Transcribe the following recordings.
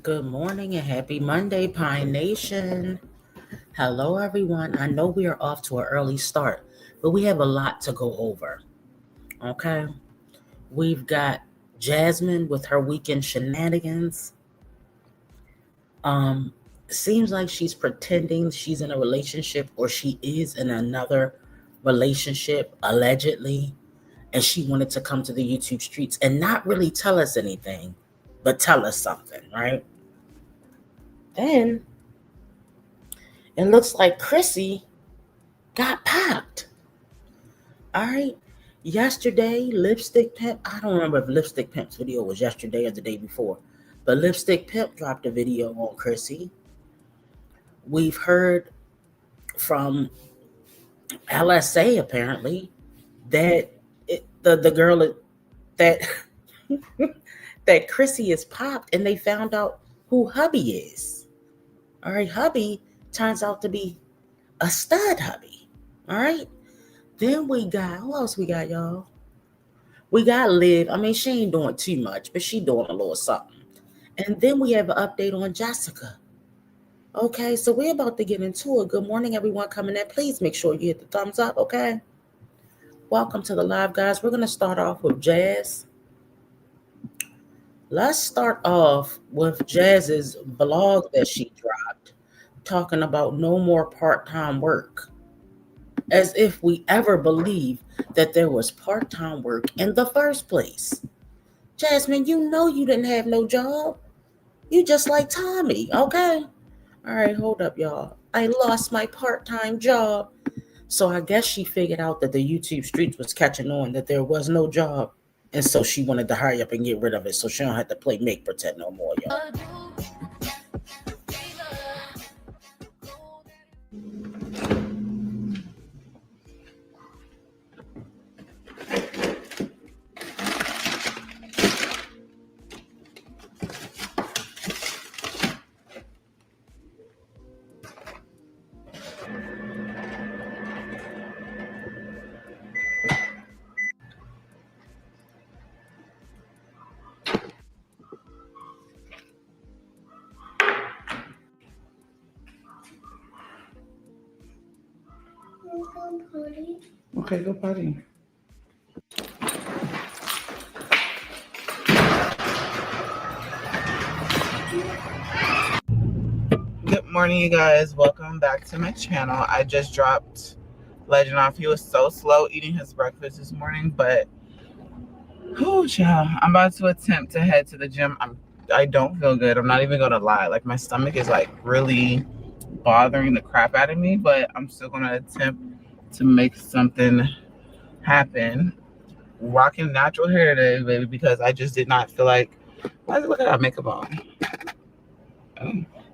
Good morning and happy Monday, Pine Nation. Hello, everyone. I know we are off to an early start, but we have a lot to go over. Okay. We've got Jasmine with her weekend shenanigans. Um, Seems like she's pretending she's in a relationship or she is in another relationship, allegedly, and she wanted to come to the YouTube streets and not really tell us anything, but tell us something, right? Then it looks like Chrissy got popped. All right. Yesterday, Lipstick Pimp, I don't remember if Lipstick Pimp's video was yesterday or the day before, but Lipstick Pimp dropped a video on Chrissy. We've heard from LSA apparently that the girl that that Chrissy is popped and they found out who hubby is. All right, hubby turns out to be a stud hubby. All right. Then we got, who else we got, y'all? We got Liv. I mean, she ain't doing too much, but she doing a little something. And then we have an update on Jessica. Okay, so we're about to get into it. Good morning, everyone coming in. Please make sure you hit the thumbs up, okay? Welcome to the live, guys. We're going to start off with Jazz. Let's start off with Jazz's blog that she dropped talking about no more part-time work. As if we ever believed that there was part-time work in the first place. Jasmine, you know you didn't have no job. You just like Tommy, okay? All right, hold up, y'all. I lost my part-time job. So I guess she figured out that the YouTube streets was catching on that there was no job. And so she wanted to hurry up and get rid of it so she don't have to play make pretend no more, y'all. Okay, go potty. Good morning, you guys. Welcome back to my channel. I just dropped Legend off. He was so slow eating his breakfast this morning, but child, I'm about to attempt to head to the gym. I don't feel good. I'm not even gonna lie. Like my stomach is like really bothering the crap out of me, but I'm still gonna attempt to make something happen. Rocking natural hair today, baby, because I just did not feel like. Look at that makeup on.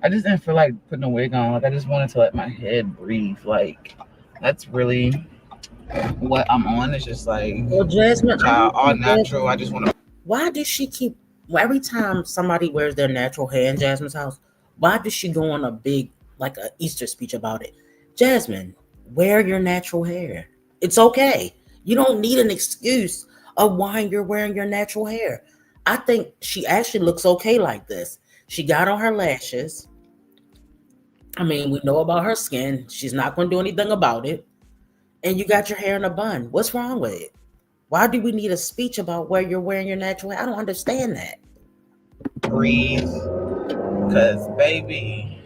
I just didn't feel like putting a wig on. Like I just wanted to let my head breathe. Like that's really what I'm on. It's just like, well, Jasmine, all natural. I just want to. Why does she keep? Every time somebody wears their natural hair in Jasmine's house, why does she go on a big like a Easter speech about it? Jasmine, wear your natural hair. It's okay. You don't need an excuse of why you're wearing your natural hair. I think she actually looks okay like this. She got on her lashes. I mean, we know about her skin. She's not going to do anything about it. And you got your hair in a bun. What's wrong with it? Why do we need a speech about where you're wearing your natural hair? I don't understand that. Breathe. Because, baby,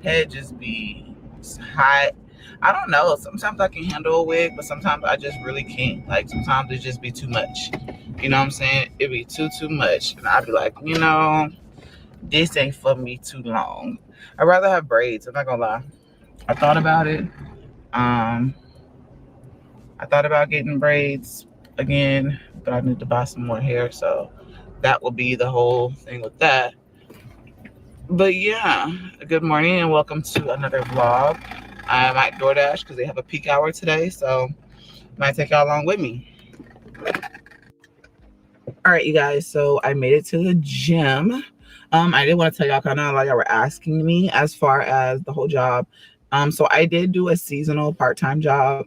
head just be hot. I don't know. Sometimes I can handle a wig, but sometimes I just really can't. Like, sometimes it just be too much. You know what I'm saying? It be too much. And I'd be like, this ain't for me too long. I'd rather have braids. I'm not gonna lie. I thought about it. I thought about getting braids again, but I need to buy some more hair. So that will be the whole thing with that. But yeah, good morning and welcome to another vlog. I'm at DoorDash because they have a peak hour today, so I might take y'all along with me. All right, you guys, so I made it to the gym. I did want to tell y'all, kind of like y'all were asking me as far as the whole job. So I did do a seasonal part-time job.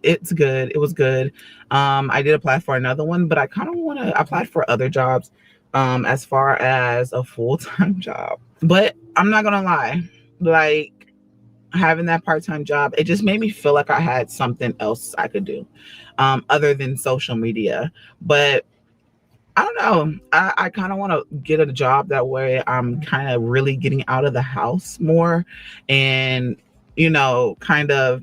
It's good. It was good. I did apply for another one, but I kind of want to apply for other jobs as far as a full-time job. But I'm not gonna lie, like having that part-time job, it just made me feel like I had something else I could do other than social media. But I don't know. I kind of want to get a job that way I'm kind of really getting out of the house more and, kind of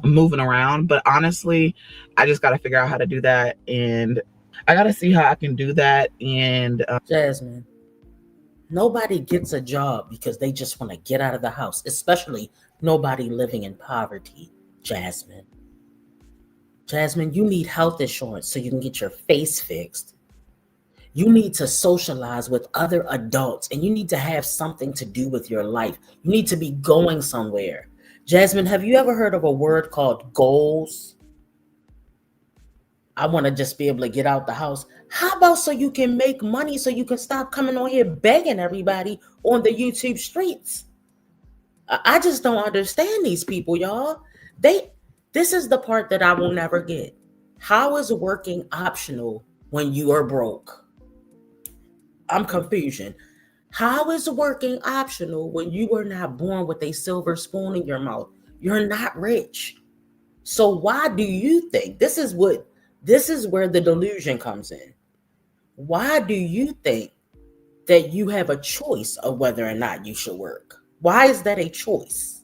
moving around. But honestly, I just got to figure out how to do that. And I got to see how I can do that. And Jasmine, nobody gets a job because they just want to get out of the house, especially nobody living in poverty. Jasmine, you need health insurance so you can get your face fixed. You need to socialize with other adults and you need to have something to do with your life. You need to be going somewhere. Jasmine, have you ever heard of a word called goals? I want to just be able to get out the house. How about so you can make money so you can stop coming on here begging everybody on the YouTube streets? I just don't understand these people, y'all. This is the part that I will never get. How is working optional when you are broke? I'm confusion. How is working optional when you were not born with a silver spoon in your mouth? You're not rich. So why do you think this is where the delusion comes in? Why do you think that you have a choice of whether or not you should work? Why is that a choice?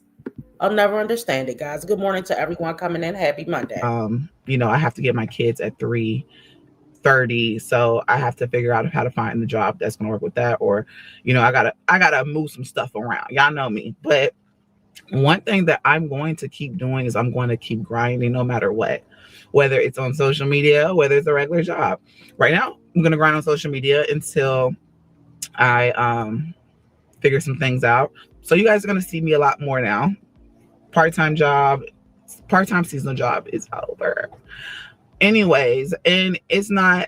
I'll never understand it, guys. Good morning to everyone coming in. Happy Monday. I have to get my kids at 3:30, so I have to figure out how to find the job that's going to work with that, or I gotta move some stuff around. Y'all know me. But one thing that I'm going to keep doing is I'm going to keep grinding no matter what, whether it's on social media, whether it's a regular job. Right now I'm going to grind on social media until I figure some things out. So you guys are going to see me a lot more now. Part-time seasonal job is over. Anyways, and I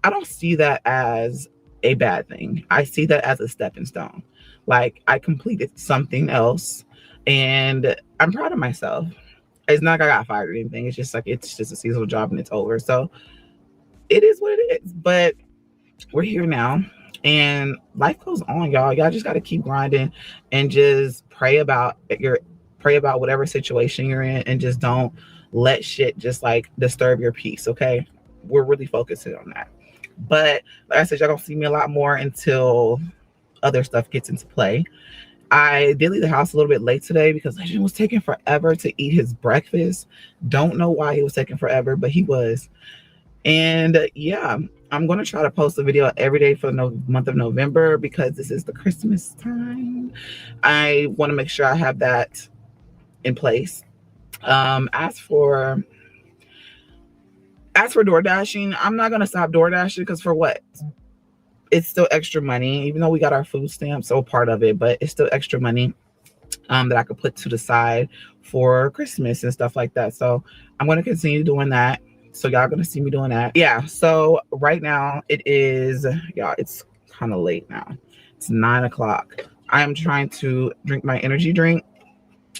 don't see that as a bad thing. I see that as a stepping stone. Like, I completed something else and I'm proud of myself. It's not like I got fired or anything. It's just a seasonal job and it's over. So it is what it is. But we're here now and life goes on, y'all. Y'all just got to keep grinding and just pray about whatever situation you're in, and just don't let shit just like disturb your peace. Okay, we're really focusing on that. But like I said, y'all gonna see me a lot more until other stuff gets into play. I did leave the house a little bit late today because Legend was taking forever to eat his breakfast. Don't know why he was taking forever, but he was. And yeah, I'm going to try to post a video every day for the month of November because this is the Christmas time. I want to make sure I have that in place. As for door dashing, I'm not going to stop door dashing because for what? It's still extra money, even though we got our food stamps, so part of it, but it's still extra money that I could put to the side for Christmas and stuff like that. So I'm going to continue doing that. So y'all going to see me doing that. Yeah. So right now it's kind of late now. It's 9 o'clock. I am trying to drink my energy drink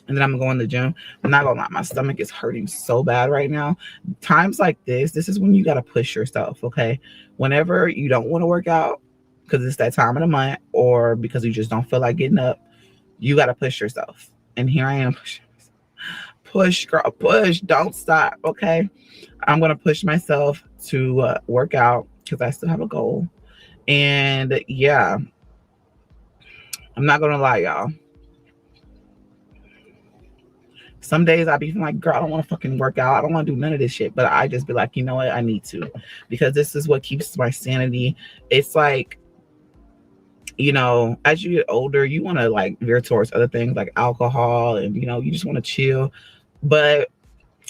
and then I'm going to the gym. I'm not gonna lie, my stomach is hurting so bad right now. Times like this is when you got to push yourself. Okay. Whenever you don't want to work out because it's that time of the month or because you just don't feel like getting up, You got to push yourself. And here I am pushing. Push, girl, push. Don't stop. Okay. I'm going to push myself to work out because I still have a goal. And yeah, I'm not going to lie, y'all. Some days I be feeling like, girl, I don't want to fucking work out. I don't want to do none of this shit. But I just be like, you know what? I need to, because this is what keeps my sanity. It's like, you know, as you get older, you want to like veer towards other things like alcohol, and, you know, you just want to chill. But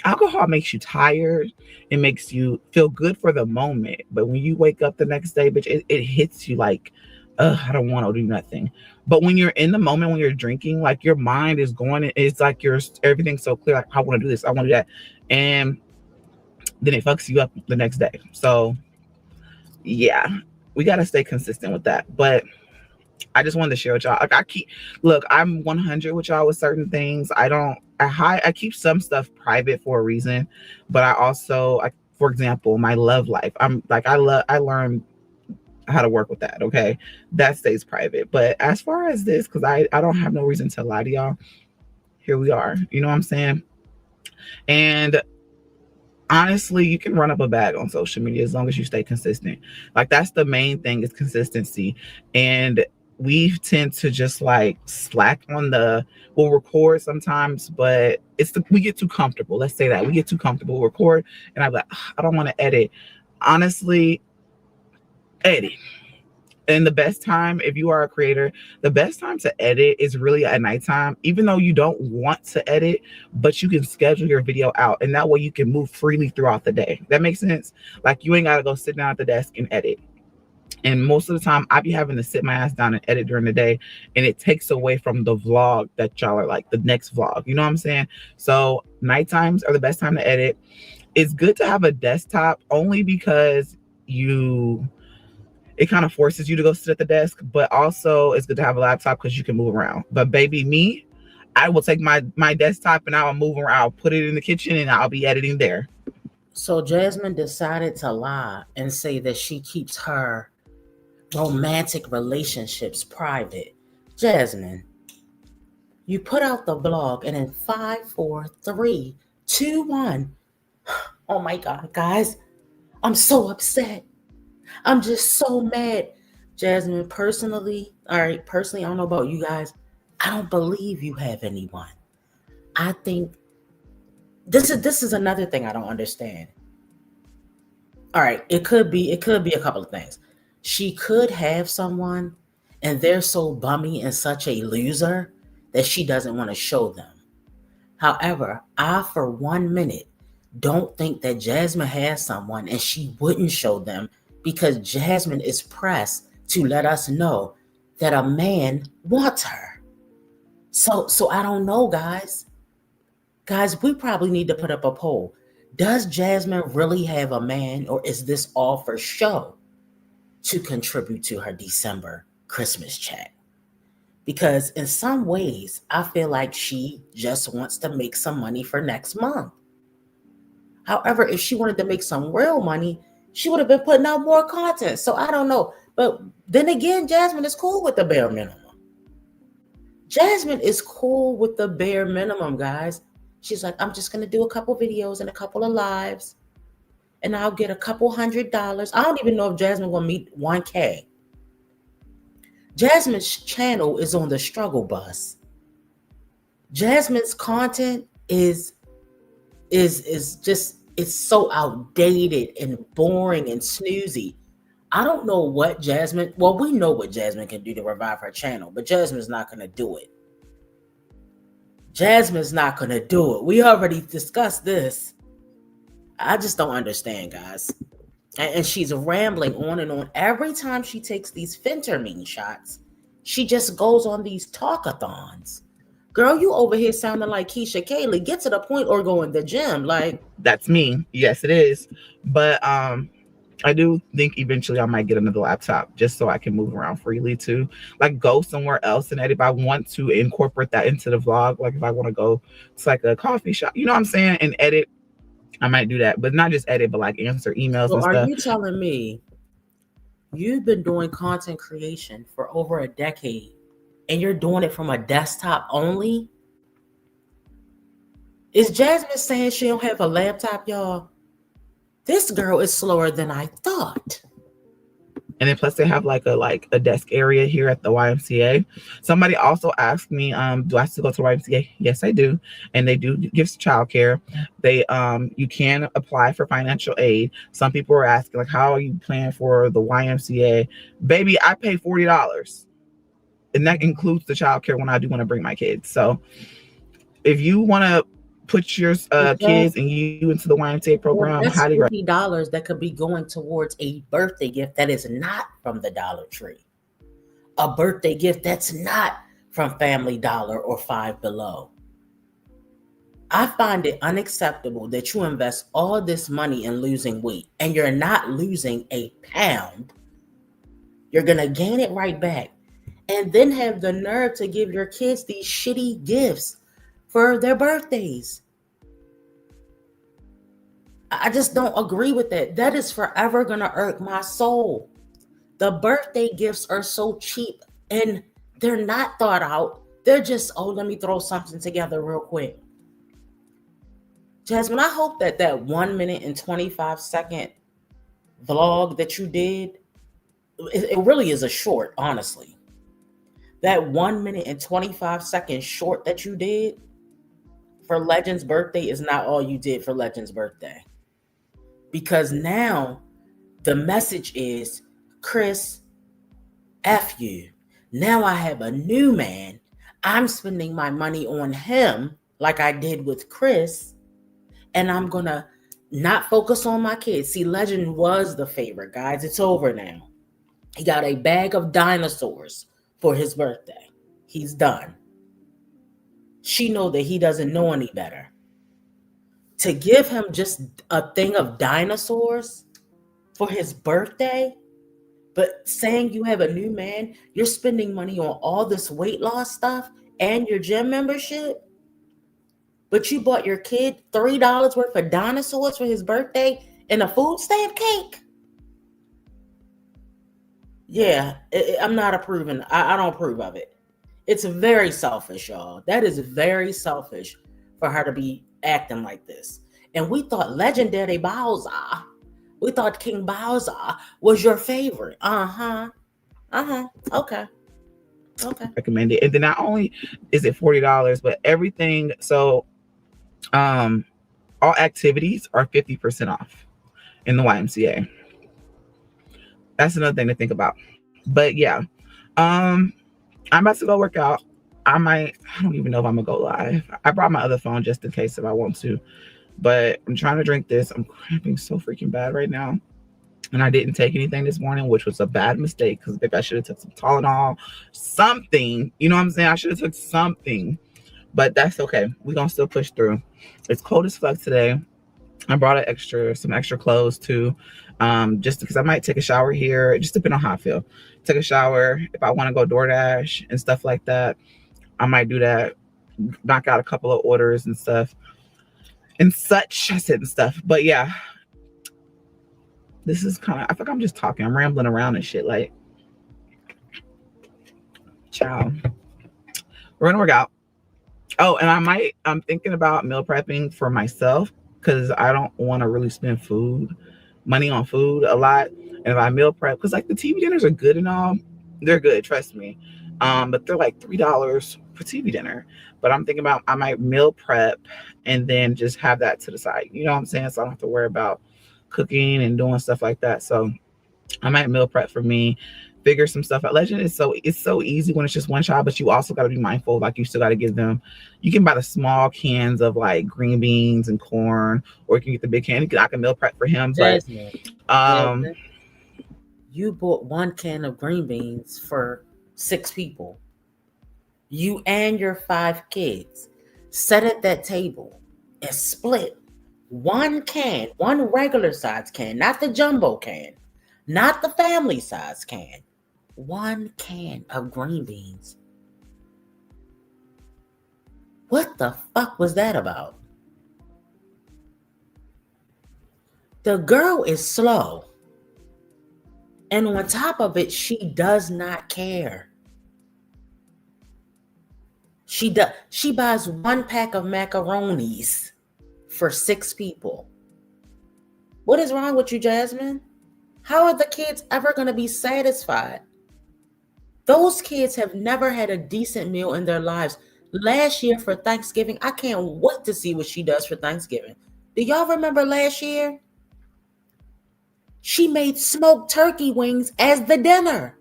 alcohol makes you tired. It makes you feel good for the moment. But when you wake up the next day, bitch, it hits you like, I don't want to do nothing. But when you're in the moment, when you're drinking, like your mind is going, it's like everything's so clear. Like, I want to do this, I want to do that. And then it fucks you up the next day. So yeah, we got to stay consistent with that. But I just wanted to share with y'all. Like I'm 100 with y'all with certain things. I keep some stuff private for a reason, but I also, for example, my love life. I learned how to work with that. Okay. That stays private. But as far as this, because I don't have no reason to lie to y'all, here we are. You know what I'm saying? And honestly, you can run up a bag on social media as long as you stay consistent. Like, that's the main thing, is consistency. And we tend to just like slack on we'll record sometimes, but we get too comfortable. Let's say that we get too comfortable, we'll record, and I'm like, I don't want to edit. Honestly, edit. And the best time, if you are a creator, the best time to edit is really at nighttime, even though you don't want to edit, but you can schedule your video out. And that way you can move freely throughout the day. That makes sense? Like, you ain't got to go sit down at the desk and edit. And most of the time I be having to sit my ass down and edit during the day. And it takes away from the vlog that y'all are like, the next vlog. You know what I'm saying? So night times are the best time to edit. It's good to have a desktop only because it kind of forces you to go sit at the desk, but also it's good to have a laptop because you can move around. But baby, I will take my desktop and I'll move around. I'll put it in the kitchen and I'll be editing there. So Jasmine decided to lie and say that she keeps her romantic relationships private. Jasmine, you put out the vlog, and in 5, 4, 3, 2, 1. Oh my God, guys, I'm so upset. I'm just so mad. Jasmine, personally, I don't know about you guys. I don't believe you have anyone. I think this is another thing I don't understand. All right, it could be a couple of things. She could have someone, and they're so bummy and such a loser that she doesn't want to show them. However, I, for 1 minute, don't think that Jasmine has someone and she wouldn't show them, because Jasmine is pressed to let us know that a man wants her. So I don't know, guys. Guys, we probably need to put up a poll. Does Jasmine really have a man, or is this all for show to contribute to her December Christmas check? Because in some ways, I feel like she just wants to make some money for next month. However, if she wanted to make some real money, she would have been putting out more content. So I don't know. But then again, Jasmine is cool with the bare minimum. Jasmine is cool with the bare minimum, guys. She's like, I'm just going to do a couple videos and a couple of lives, and I'll get a couple $100. I don't even know if Jasmine will meet 1K. Jasmine's channel is on the struggle bus. Jasmine's content is just, it's so outdated and boring and snoozy. I don't know what Jasmine, well, we know what Jasmine can do to revive her channel, but Jasmine's not going to do it. Jasmine's not going to do it. We already discussed this. I just don't understand, guys. And she's rambling on and on. Every time she takes these Phentermine shots, she just goes on these talkathons. Girl, you over here sounding like Keisha Kaylee. Get to the point or go in the gym. Like, that's me. Yes, it is. But I do think eventually I might get another laptop just so I can move around freely too. Like, go somewhere else and edit. If I want to incorporate that into the vlog, like if I want to go to like a coffee shop, you know what I'm saying, and edit, I might do that. But not just edit, but like answer emails and stuff. Are you telling me you've been doing content creation for over a decade and you're doing it from a desktop only? Is Jasmine saying she don't have a laptop, y'all? This girl is slower than I thought. And then plus they have like a desk area here at the YMCA. Somebody also asked me, do I still go to the YMCA? Yes, I do. And they do give childcare. They you can apply for financial aid. Some people are asking, like, how are you planning for the YMCA? Baby, I pay $40. And that includes the childcare when I do want to bring my kids. So if you want to put your kids and you into the YMCA program, that's $40 that could be going towards a birthday gift that is not from the Dollar Tree. A birthday gift that's not from Family Dollar or Five Below. I find it unacceptable that you invest all this money in losing weight and you're not losing a pound. You're going to gain it right back and then have the nerve to give your kids these shitty gifts for their birthdays. I just don't agree with that. That is forever going to irk my soul. The birthday gifts are so cheap and they're not thought out. They're just, oh, let me throw something together real quick. Jasmine, I hope that 1 minute and 25 second vlog that you did, it really is a short, honestly. That 1 minute and 25 second short that you did for Legend's birthday is not all you did for Legend's birthday. Because now the message is, Chris, F you. Now I have a new man. I'm spending my money on him like I did with Chris. And I'm going to not focus on my kids. See, Legend was the favorite, guys. It's over now. He got a bag of dinosaurs for his birthday. He's done. She know that he doesn't know any better. To give him just a thing of dinosaurs for his birthday, but saying you have a new man, you're spending money on all this weight loss stuff and your gym membership, but you bought your kid $3 worth of dinosaurs for his birthday and a food stamp cake? Yeah, I'm not approving. I don't approve of it. It's very selfish, y'all. That is very selfish for her to be acting like this. And we thought Legendary Bowser, we thought King Bowser was your favorite. Okay. Recommend it. And then not only is it $40, but everything. So all activities are 50% off in the YMCA. That's another thing to think about. But yeah, I'm about to go work out. I don't even know if I'm gonna go live. I brought my other phone just in case if I want to, but I'm trying to drink this. I'm cramping so freaking bad right now. And I didn't take anything this morning, which was a bad mistake because maybe I should have took some Tylenol, something. You know what I'm saying? I should have took something, but that's okay. We're gonna still push through. It's cold as fuck today. I brought some extra clothes too, just because I might take a shower here. Just depending on how I feel. Take a shower. If I want to go DoorDash and stuff like that, I might do that. Knock out a couple of orders and stuff and such. I said and stuff, but yeah, this is kind of. I think I'm just talking. I'm rambling around and shit. Like, ciao. We're gonna work out. Oh, and I'm thinking about meal prepping for myself, because I don't want to really spend money on food a lot. And if I meal prep, because like the TV dinners are good and all, they're good, trust me. But they're like $3 for TV dinner. But I'm thinking about I might meal prep and then just have that to the side. You know what I'm saying? So I don't have to worry about cooking and doing stuff like that. So I might meal prep for me, figure some stuff out. Legend is it's so easy when it's just one child, but you also got to be mindful. Like, you still got to give them. You can buy the small cans of like green beans and corn, or you can get the big can. I can meal prep for him. Jasmine, you bought 1 can of green beans for 6 people. You and your 5 kids sat at that table and split 1 can, 1 regular size can, not the jumbo can, not the family size can. 1 can of green beans. What the fuck was that about? The girl is slow. And on top of it, she does not care. She buys 1 pack of macaronis for 6 people. What is wrong with you, Jasmine? How are the kids ever going to be satisfied? Those kids have never had a decent meal in their lives. Last year for Thanksgiving, I can't wait to see what she does for Thanksgiving. Do y'all remember last year? She made smoked turkey wings as the dinner.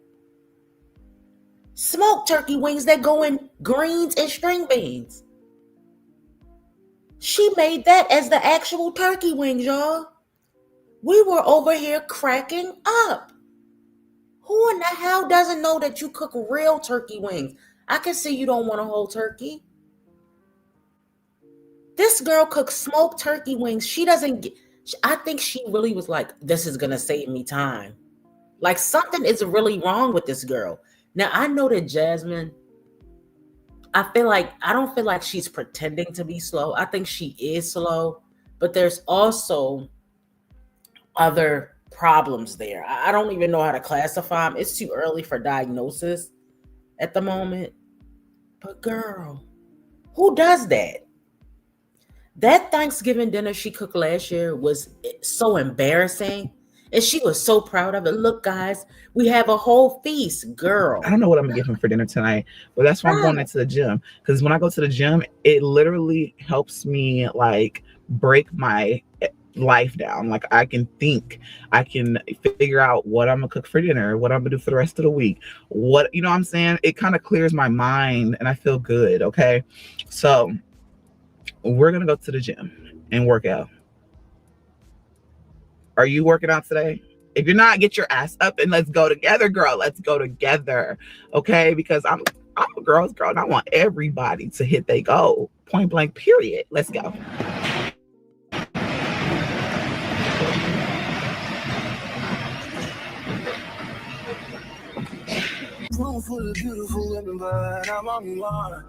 Smoked turkey wings that go in greens and string beans. She made that as the actual turkey wings, y'all. We were over here cracking up. Who in the hell doesn't know that you cook real turkey wings? I can see you don't want a whole turkey. This girl cooks smoked turkey wings. I think she really was like, this is going to save me time. Like something is really wrong with this girl. Now, I know that Jasmine, I don't feel like she's pretending to be slow. I think she is slow, but there's also other problems there. I don't even know how to classify them. It's too early for diagnosis at the moment. But girl, who does that? That Thanksgiving dinner she cooked last year was so embarrassing. And she was so proud of it. Look, guys, we have a whole feast, girl. I don't know what I'm gonna get him for dinner tonight, but that's why I'm going into the gym. Because when I go to the gym, it literally helps me like break my life down. Like I can think, I can figure out what I'm gonna cook for dinner, what I'm gonna do for the rest of the week. What, you know what I'm saying? It kind of clears my mind and I feel good. Okay. So we're gonna go to the gym and work out. Are you working out today? If you're not, get your ass up and let's go together, girl. Let's go together. Okay? Because I'm a girl's girl and I want everybody to hit their goal. Point blank, period. Let's go. Room full of beautiful women, but I'm on one.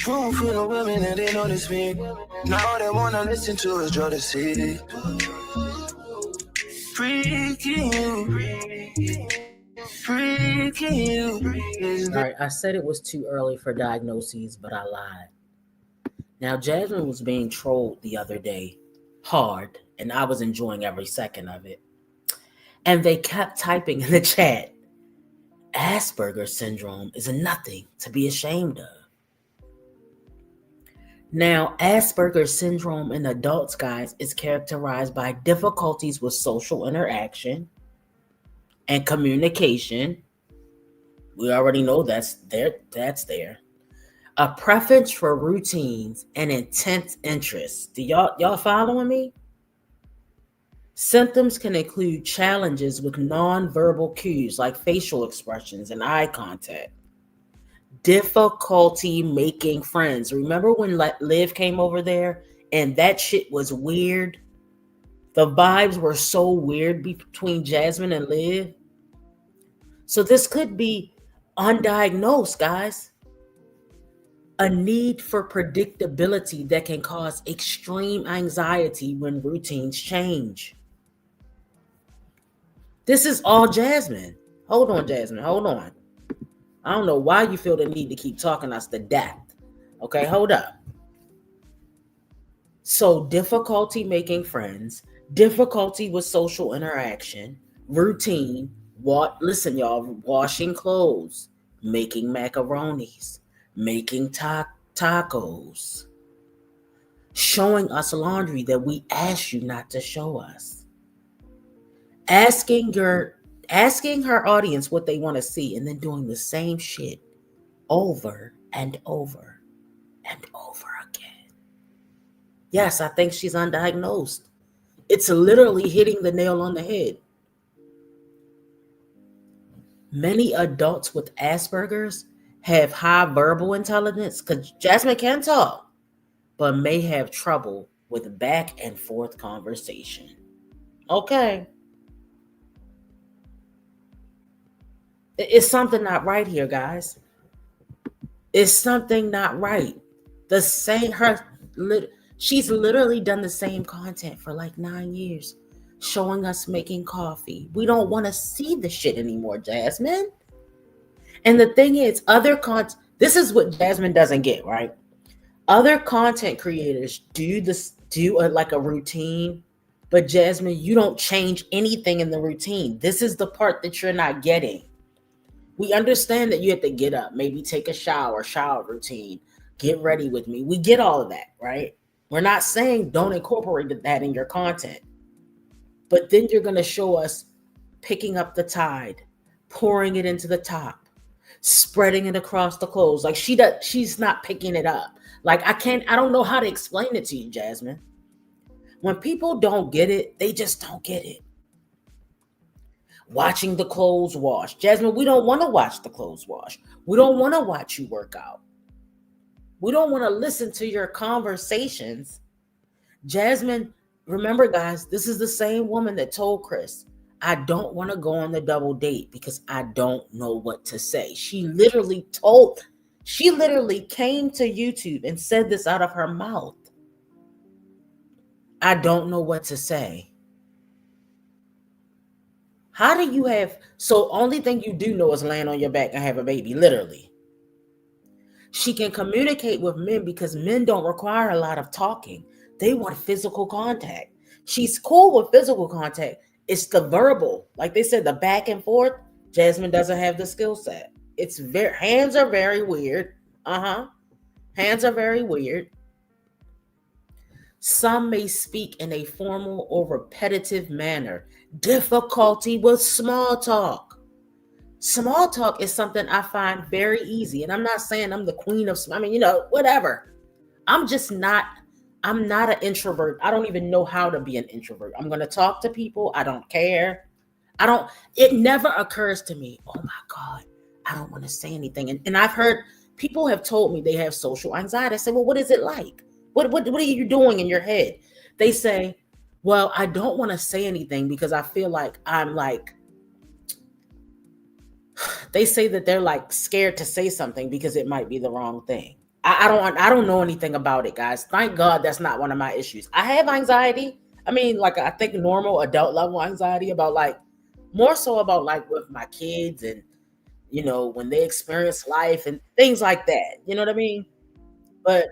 Room full of women and they notice me. Now they wanna listen to us draw the city. Freaking you. All right, I said it was too early for diagnoses, but I lied. Now, Jasmine was being trolled the other day hard, and I was enjoying every second of it. And they kept typing in the chat, Asperger's syndrome is nothing to be ashamed of. Now, Asperger's syndrome in adults, guys, is characterized by difficulties with social interaction and communication. We already know that's there. A preference for routines and intense interests. Do y'all following me? Symptoms can include challenges with nonverbal cues like facial expressions and eye contact. Difficulty making friends. Remember when Liv came over there and that shit was weird? The vibes were so weird between Jasmine and Liv. So this could be undiagnosed, guys. A need for predictability that can cause extreme anxiety when routines change. This is all Jasmine. Hold on, Jasmine. Hold on. I don't know why you feel the need to keep talking us to death. Okay, hold up. So difficulty making friends, difficulty with social interaction, routine, listen, y'all, washing clothes, making macaronis, making tacos, showing us laundry that we asked you not to show us, asking her audience what they want to see and then doing the same shit over and over and over again. Yes, I think she's undiagnosed. It's literally hitting the nail on the head. Many adults with Asperger's have high verbal intelligence, because Jasmine can talk, but may have trouble with back and forth conversation. Okay. It's something not right here, guys. It's something not right. She's literally done the same content for like 9 years, showing us making coffee. We don't want to see the shit anymore, Jasmine. And the thing is, this is what Jasmine doesn't get, right? Other content creators do like a routine, but Jasmine, you don't change anything in the routine. This is the part that you're not getting. We understand that you have to get up, maybe take a shower routine, get ready with me. We get all of that, right? We're not saying don't incorporate that in your content. But then you're going to show us picking up the Tide, pouring it into the top, spreading it across the clothes. Like she's not picking it up. Like I don't know how to explain it to you, Jasmine. When people don't get it, they just don't get it. Watching the clothes wash. Jasmine, we don't want to watch the clothes wash. We don't want to watch you work out. We don't want to listen to your conversations. Jasmine, remember, guys, this is the same woman that told Chris, I don't want to go on the double date because I don't know what to say. She literally came to YouTube and said this out of her mouth. I don't know what to say. How do you so only thing you do know is land on your back and have a baby, literally. She can communicate with men because men don't require a lot of talking. They want physical contact. She's cool with physical contact. It's the verbal, like they said, the back and forth. Jasmine doesn't have the skill set. Hands are very weird. Hands are very weird. Some may speak in a formal or repetitive manner. Difficulty with small talk. Small talk is something I find very easy. And I'm not saying I'm the queen of, whatever. I'm not an introvert. I don't even know how to be an introvert. I'm going to talk to people. I don't care. It never occurs to me, oh my God, I don't want to say anything. And I've heard people have told me they have social anxiety. I say, well, what is it like? What are you doing in your head? They say, well, I don't want to say anything because I feel like they say that they're like scared to say something because it might be the wrong thing. I don't know anything about it, guys. Thank God that's not one of my issues. I have anxiety. I think normal adult level anxiety about more so about with my kids and, when they experience life and things like that. You know what I mean? But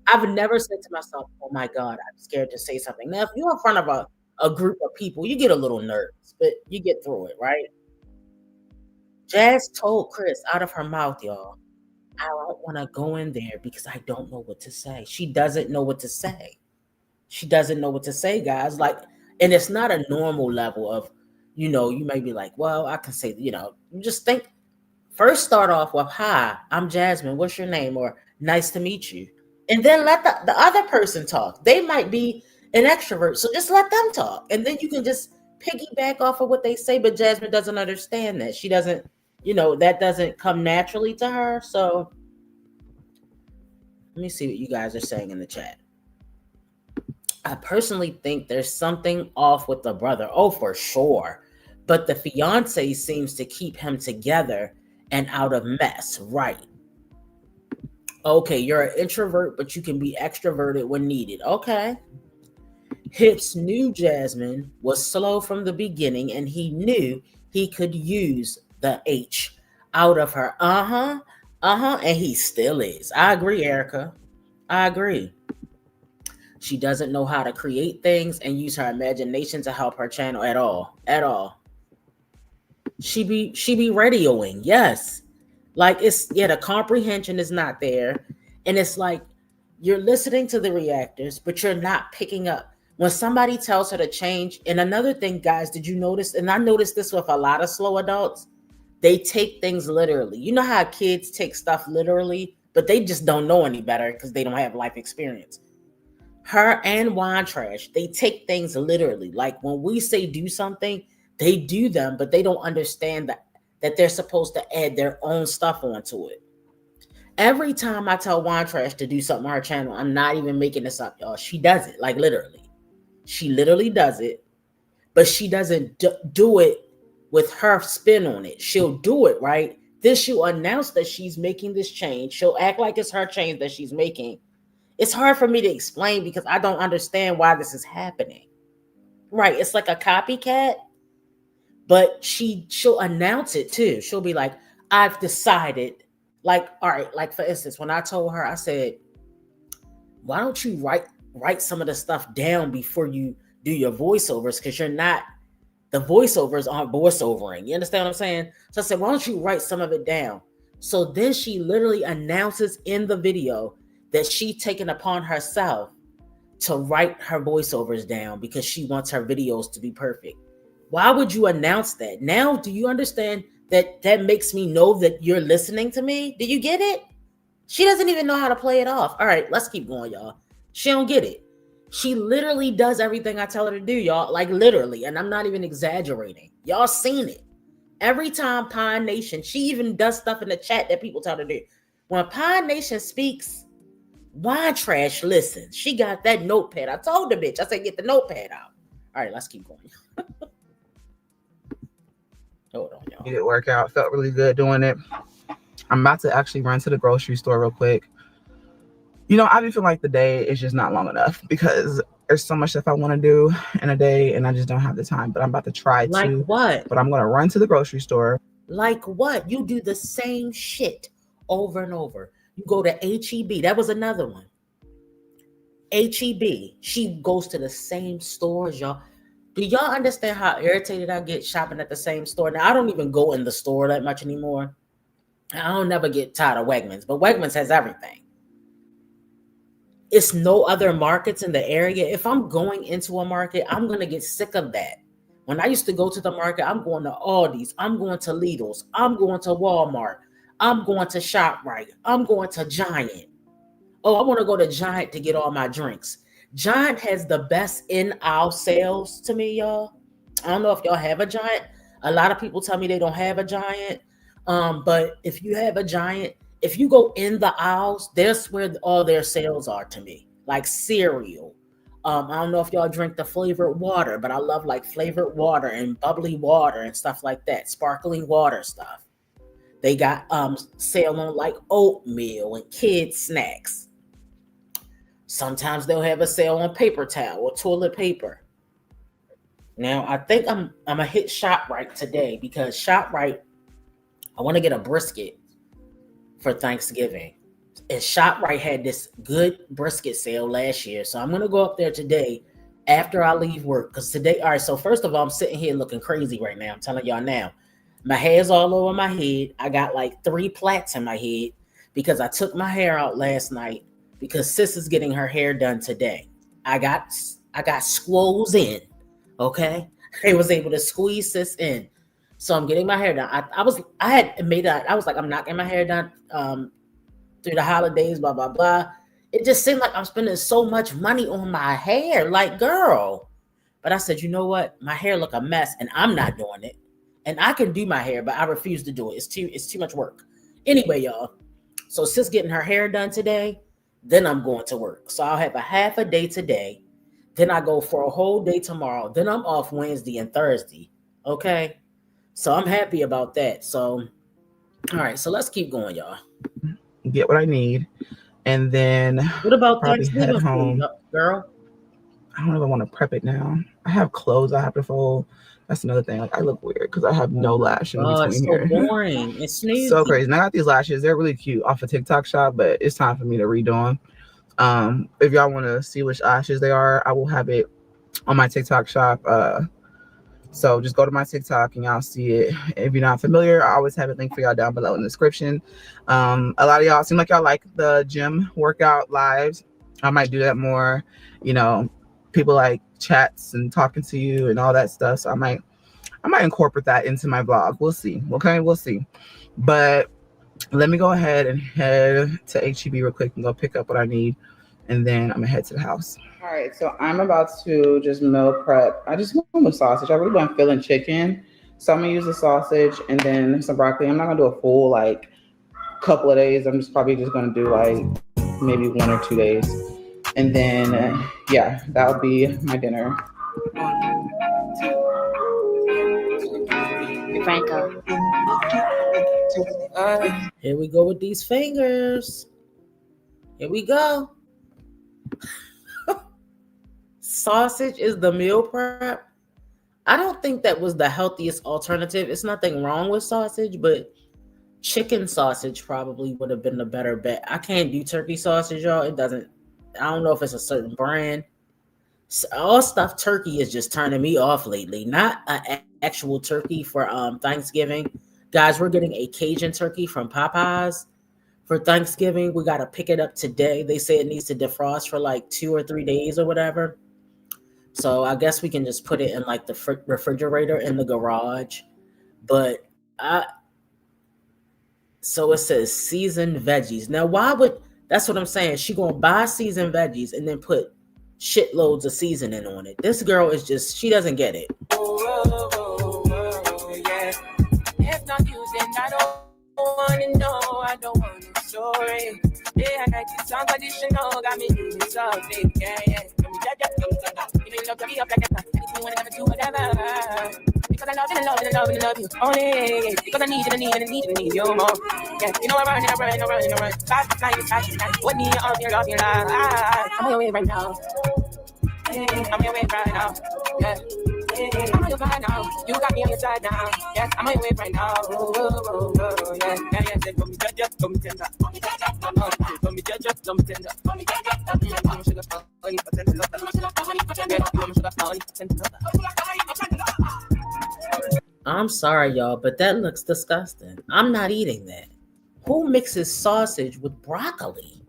I've never said to myself, oh my God, I'm scared to say something. Now, if you're in front of a group of people, you get a little nervous, but you get through it, right? Jazz told Chris out of her mouth, y'all, I don't want to go in there because I don't know what to say. She doesn't know what to say. She doesn't know what to say, guys. And it's not a normal level of, you may be like, well, I can say, you just think, first start off with, hi, I'm Jasmine. What's your name? Or nice to meet you. And then let the other person talk. They might be an extrovert, so just let them talk. And then you can just piggyback off of what they say, but Jasmine doesn't understand that. She doesn't, that doesn't come naturally to her. So let me see what you guys are saying in the chat. I personally think there's something off with the brother. Oh, for sure. But the fiance seems to keep him together and out of mess. Right. Okay, you're an introvert, but you can be extroverted when needed. Okay. Hips knew Jasmine was slow from the beginning, and he knew he could use the H out of her. And he still is. I agree, Erica. I agree. She doesn't know how to create things and use her imagination to help her channel at all. At all. She be radioing, yes. The comprehension is not there. And it's like you're listening to the reactors, but you're not picking up. When somebody tells her to change, and another thing, guys, did you notice? And I noticed this with a lot of slow adults. They take things literally. You know how kids take stuff literally, but they just don't know any better because they don't have life experience. Her and Wine Trash, they take things literally. Like when we say do something, they do them, but they don't understand that they're supposed to add their own stuff onto it. Every time I tell Wine Trash to do something on her channel, I'm not even making this up, y'all. She does it, literally. She literally does it, but she doesn't do it with her spin on it. She'll do it, right? Then she'll announce that she's making this change. She'll act like it's her change that she's making. It's hard for me to explain because I don't understand why this is happening. Right, it's like a copycat. But she'll announce it too. She'll be like, I've decided. Like, all right, like for instance, when I told her, I said, why don't you write some of the stuff down before you do your voiceovers? Because the voiceovers aren't voiceovering. You understand what I'm saying? So I said, why don't you write some of it down? So then she literally announces in the video that she's taken upon herself to write her voiceovers down because she wants her videos to be perfect. Why would you announce that? Now, do you understand that makes me know that you're listening to me? Do you get it? She doesn't even know how to play it off. All right, let's keep going, y'all. She don't get it. She literally does everything I tell her to do, y'all. Like literally, and I'm not even exaggerating. Y'all seen it. Every time Pine Nation, she even does stuff in the chat that people tell her to do. When Pine Nation speaks, Wine Trash listens. She got that notepad. I told the bitch, I said, get the notepad out. All right, let's keep going. Hold on, y'all. It worked out. Felt really good doing it. I'm about to actually run to the grocery store real quick. You know, I be feeling like the day is just not long enough because there's so much stuff I want to do in a day and I just don't have the time. But I'm about to try to. Like what? But I'm going to run to the grocery store. Like what? You do the same shit over and over. You go to HEB. That was another one. HEB. She goes to the same stores, y'all. Do y'all understand how irritated I get shopping at the same store? Now, I don't even go in the store that much anymore. I don't never get tired of Wegmans, but Wegmans has everything. It's no other markets in the area. If I'm going into a market, I'm going to get sick of that. When I used to go to the market, I'm going to Aldi's, I'm going to Lidl's, I'm going to Walmart, I'm going to ShopRite, I'm going to Giant. Oh, I want to go to Giant to get all my drinks. Giant has the best in-aisle sales to me, y'all. I don't know if y'all have a Giant. A lot of people tell me they don't have a Giant. But if you have a Giant, if you go in the aisles, that's where all their sales are to me. Like cereal. I don't know if y'all drink the flavored water, but I love like flavored water and bubbly water and stuff like that. Sparkling water stuff. They got sale on like oatmeal and kids snacks. Sometimes they'll have a sale on paper towel or toilet paper. Now I think I'm gonna hit ShopRite today because ShopRite, I want to get a brisket for Thanksgiving. And ShopRite had this good brisket sale last year. So I'm going to go up there today after I leave work. Because today, all right, so first of all, I'm sitting here looking crazy right now. I'm telling y'all now. My hair's all over my head. I got like 3 plaits in my head because I took my hair out last night because sis is getting her hair done today. I got squoze in, okay? I was able to squeeze sis in. So I'm getting my hair done. I was like, I'm not getting my hair done through the holidays, blah, blah, blah. It just seemed like I'm spending so much money on my hair. Like, girl. But I said, you know what? My hair look a mess and I'm not doing it. And I can do my hair, but I refuse to do it. It's too much work. Anyway, y'all. So sis getting her hair done today, then I'm going to work. So I'll have a half a day today. Then I go for a whole day tomorrow. Then I'm off Wednesday and Thursday. Okay? So I'm happy about that. So, all right. So let's keep going, y'all. Get what I need. And then what about probably Thanksgiving head home. food, girl? I don't even want to prep it now. I have clothes I have to fold. That's another thing. Like I look weird because I have no lash in between it's so here. boring. It's snoozy. So crazy. And I got these lashes. They're really cute off of TikTok shop, but it's time for me to redo them. If y'all want to see which lashes they are, I will have it on my TikTok shop. So just go to my TikTok and y'all see it. If you're not familiar, I always have it linked for y'all down below in the description. A lot of y'all seem like y'all like the gym workout lives. I might do that more. You know, people like chats and talking to you and all that stuff. So I might incorporate that into my vlog. We'll see. Okay, we'll see. But let me go ahead and head to HEB real quick and go pick up what I need. And then I'm gonna head to the house. All right, so I'm about to just meal prep. I just want with sausage. I really wasn't feeling chicken. So I'm gonna use the sausage and then some broccoli. I'm not gonna do a full like couple of days. I'm just probably just gonna do like maybe 1 or 2 days. And then yeah, that'll be my dinner. Franco. Here we go with these fingers. Here we go. Sausage is the meal prep. I don't think that was the healthiest alternative. It's nothing wrong with sausage, but chicken sausage probably would have been the better bet. I can't do turkey sausage, y'all. It doesn't. I don't know if it's a certain brand. All stuffed turkey is just turning me off lately. Not an actual turkey for Thanksgiving, guys. We're getting a Cajun turkey from Popeyes for Thanksgiving. We got to pick it up today. They say it needs to defrost for like 2 or 3 days or whatever. So I guess we can just put it in like the refrigerator in the garage. But so it says seasoned veggies. Now, that's what I'm saying. She gonna buy seasoned veggies and then put shitloads of seasoning on it. This girl is just, she doesn't get it. Yeah. If not you, then I don't want to know. I don't want a story. Yeah, I got this song additional, got me doing something. Yeah. You know, love me up like that. Anything wanna never do whatever. Because I love you only. Because I need you more. Yeah, you know I run. Fast night. What me up here, love your life. I'm on your way right now. I'm your way right now. Yeah. I'm on your right now. You got me on your side now. Yes, I'm on your way right now. Yeah. Come me judge, come me tender. Come me judge, come me tender. I'm sorry, y'all, but that looks disgusting. I'm not eating that. Who mixes sausage with broccoli?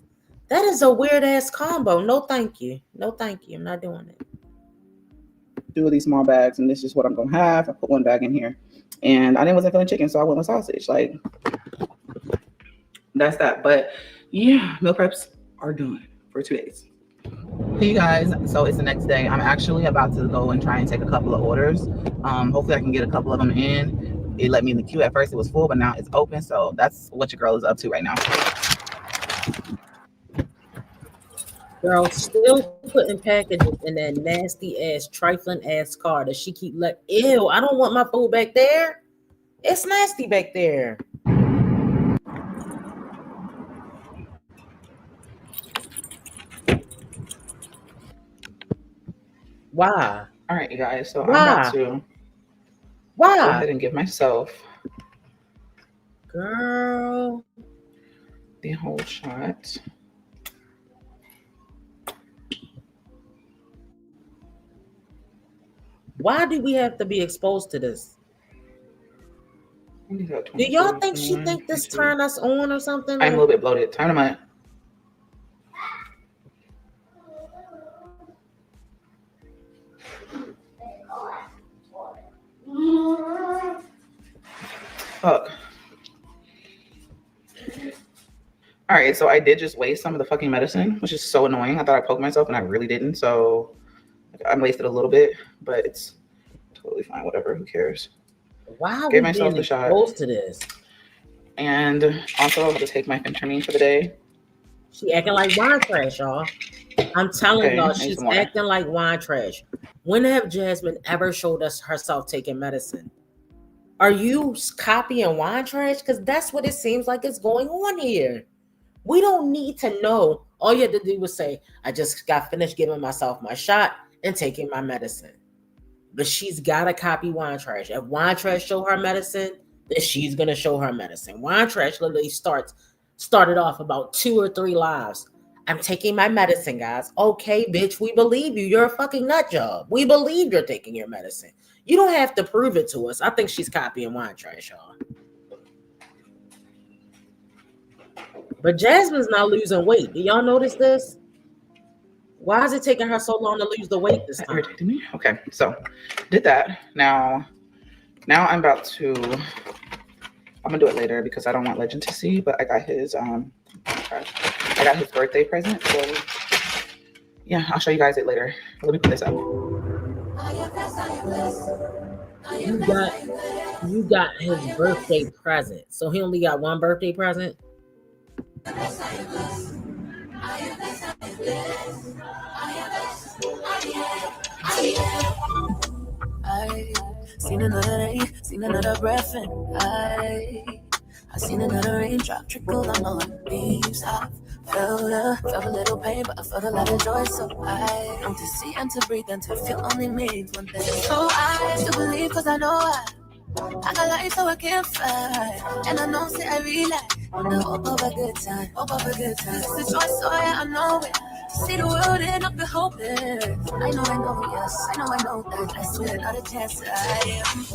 That is a weird ass combo. No, thank you. I'm not doing it. 2 of these small bags, and this is what I'm gonna have. I put 1 bag in here, and I wasn't feeling chicken, so I went with sausage. Like, that's that. But yeah, meal preps are done for 2 days. Hey you guys, so it's the next day. I'm actually about to go and try and take a couple of orders. Hopefully I can get a couple of them in. It let me in the queue. At first it was full, but now it's open. So that's what your girl is up to right now. Girl, still putting packages in that nasty ass, trifling ass car that she keep like, ew, I don't want my food back there. It's nasty back there. Why? All right, you guys. So Why? I'm about to go ahead and give myself, girl, the whole shot. Why do we have to be exposed to this? Do y'all think she think this turn us on or something? I'm a little bit bloated. Time to mind. Fuck. All right, so I did just waste some of the fucking medicine, which is so annoying. I thought I poked myself and I really didn't. So I wasted a little bit, but it's totally fine. Whatever. Who cares? Why Gave myself the shot. Exposed to this? And also, I'm going to take my Phentermine for the day. She acting like wine trash, y'all. I'm telling y'all, she's acting like wine trash. When have Jasmine ever showed us herself taking medicine? Are you copying wine trash? Because that's what it seems like is going on here. We don't need to know. All you have to do was say, I just got finished giving myself my shot and taking my medicine. But she's got to copy wine trash. If wine trash show her medicine, then she's going to show her medicine. Wine trash literally started off about 2 or 3 lives. I'm taking my medicine, guys. Okay, bitch, we believe you. You're a fucking nut job. We believe you're taking your medicine. You don't have to prove it to us. I think she's copying wine trash, y'all. But Jasmine's not losing weight. Do y'all notice this? Why is it taking her so long to lose the weight this time? Okay, so did that. Now I'm about to, I'm gonna do it later because I don't want Legend to see, but I got his birthday present. So yeah, I'll show you guys it later. Let me put this up. You got his birthday present. So he only got 1 birthday present? I seen another day, seen another breath, and I seen another raindrop trickle on my leaves. I've Felt a little pain, but I felt a lot of joy. So I'm to see and to breathe and to feel only means one thing. So I still believe, cause I know I got life so I can't fight. And I know, say I realize on the hope of a good time, hope of a good time. This is choice, so yeah, I know it. To see the world and not be hopeless. I know, yes, I know that. Blessed with another chance, I am.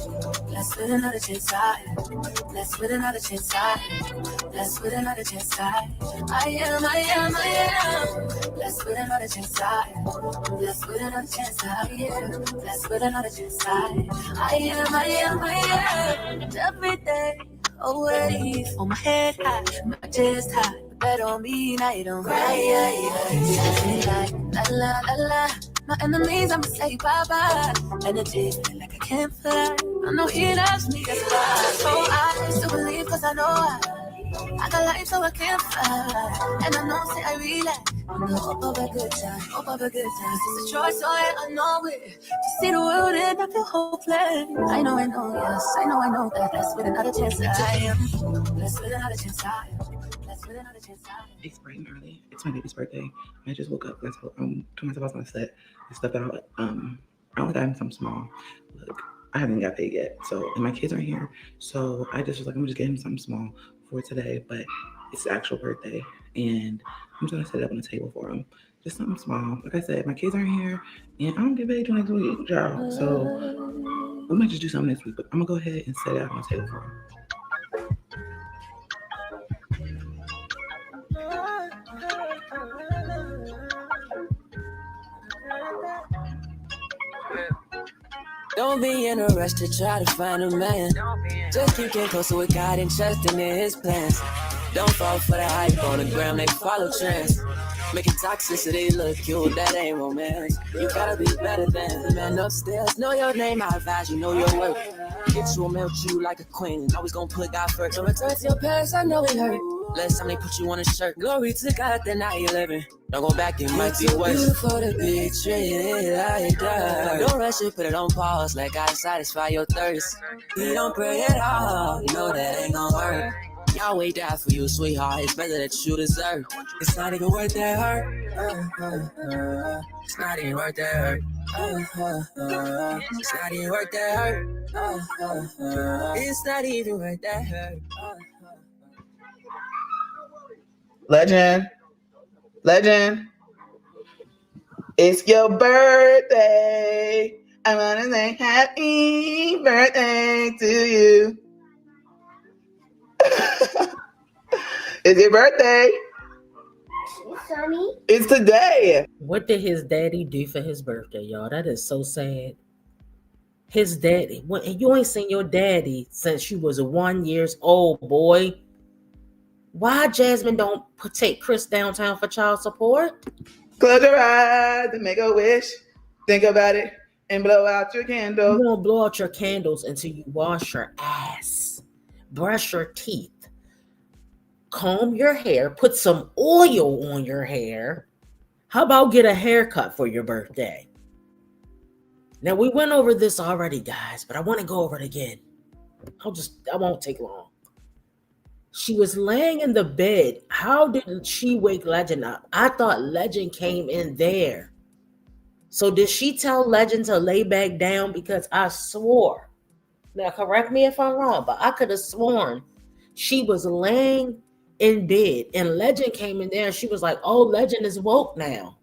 Blessed with another chance, I am. Blessed with another chance, I am. Blessed with another chance, I am. Blessed with another chance, I am. Blessed with another chance, I am. Blessed with another chance, I am. Every day, always on my head high, my chest high. That don't mean I don't cry. Like la la la. My enemies, I'ma say bye-bye. Energy feeling like I can't fly. I know he loves me, that's why. So I still believe, cause I know I got life so I can't fly. And I know, say I realize on the hope of a good time, hope of a good time. This is a choice, so yeah, I know it. To see the world and I feel hopeless. I know, yes, I know that. Blessed with another chance, I am. Blessed with another chance, I am. Blessed with another chance, I am. It's bright and early. It's my baby's birthday. I just woke up. That's how told myself I was gonna set and stuff out. I only got him something small. Look, I haven't got paid yet. So, and my kids aren't here. So I just was like, I'm just getting him something small for today. But it's the actual birthday, and I'm just gonna set it up on the table for him. Just something small. Like I said, my kids aren't here, and I don't get paid till next week, y'all. So we might just do something next week. But I'm gonna go ahead and set it up on the table for him. Don't be in a rush to try to find a man. Just keep getting closer with God and trusting in his plans. Don't fall for the hype on the gram, they follow trends. Making toxicity look cute, that ain't romance. You gotta be better than the man upstairs. Know your name, I advise you, know your worth. Get you a melt you like a queen. Always gonna put God first. Don't return to your past, I know it hurt. Last time they put you on a shirt. Glory to God, then now you living. Don't go back, it might be worse. Beautiful to be treated like dirt. Don't rush it, put it on pause. Let God satisfy your thirst. You don't pray at all, you know that ain't gonna work. Yahweh died for you, sweetheart. It's better that you deserve. It's not even worth that hurt. It's not even worth that hurt. It's not even worth that hurt. It's not even worth that hurt. Legend, it's your birthday. I wanna say happy birthday to you. It's your birthday. Sonny? It's today. What did his daddy do for his birthday, y'all? That is so sad. His daddy, you ain't seen your daddy since you was 1 year old, boy. Why Jasmine don't take Chris downtown for child support? Close your eyes and make a wish. Think about it and blow out your candle. You won't blow out your candles until you wash your ass, brush your teeth, comb your hair, put some oil on your hair. How about get a haircut for your birthday? Now, we went over this already, guys, but I want to go over it again. I won't take long. She was laying in the bed. How did she wake Legend up? I thought Legend came in there. So did she tell Legend to lay back down? Because I swore. Now, correct me if I'm wrong, but I could have sworn she was laying in bed and Legend came in there and she was like, oh, Legend is woke now.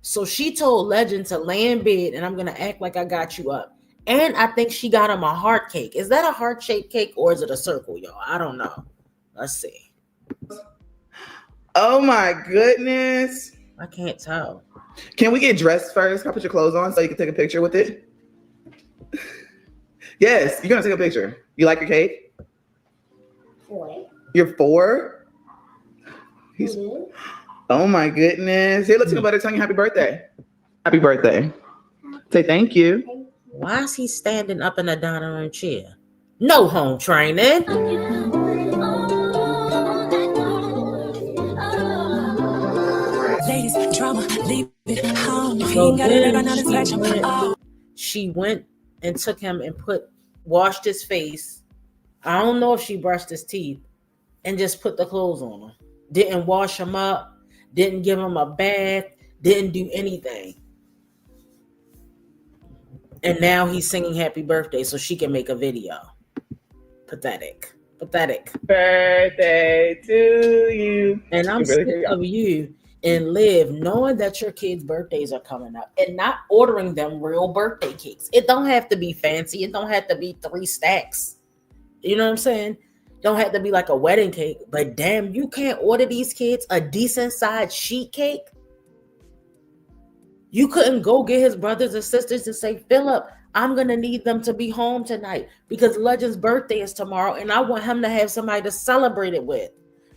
So she told Legend to lay in bed and I'm going to act like I got you up. And I think she got him a heart cake. Is that a heart-shaped cake or is it a circle, y'all? I don't know. Let's see. Oh my goodness. I can't tell. Can we get dressed first? Can I put your clothes on so you can take a picture with it? Yes, you're going to take a picture. You like your cake? 4. You're 4? Oh my goodness. Here, let's talk about it. Tell you happy birthday. Happy birthday. Say thank you. Why is he standing up in a dining room chair? No home training. Ladies, drama, leave it home. So then she went and took him and washed his face. I don't know if she brushed his teeth and just put the clothes on him. didn't wash him up, didn't give him a bath, didn't do anything. And now he's singing happy birthday so she can make a video. Pathetic. Birthday to you. And I'm sick of you and Liv knowing that your kids' birthdays are coming up and not ordering them real birthday cakes. It don't have to be fancy. It don't have to be 3 stacks. You know what I'm saying? Don't have to be like a wedding cake. But damn, you can't order these kids a decent sized sheet cake. You couldn't go get his brothers and sisters and say, Philip, I'm going to need them to be home tonight because Legend's birthday is tomorrow and I want him to have somebody to celebrate it with.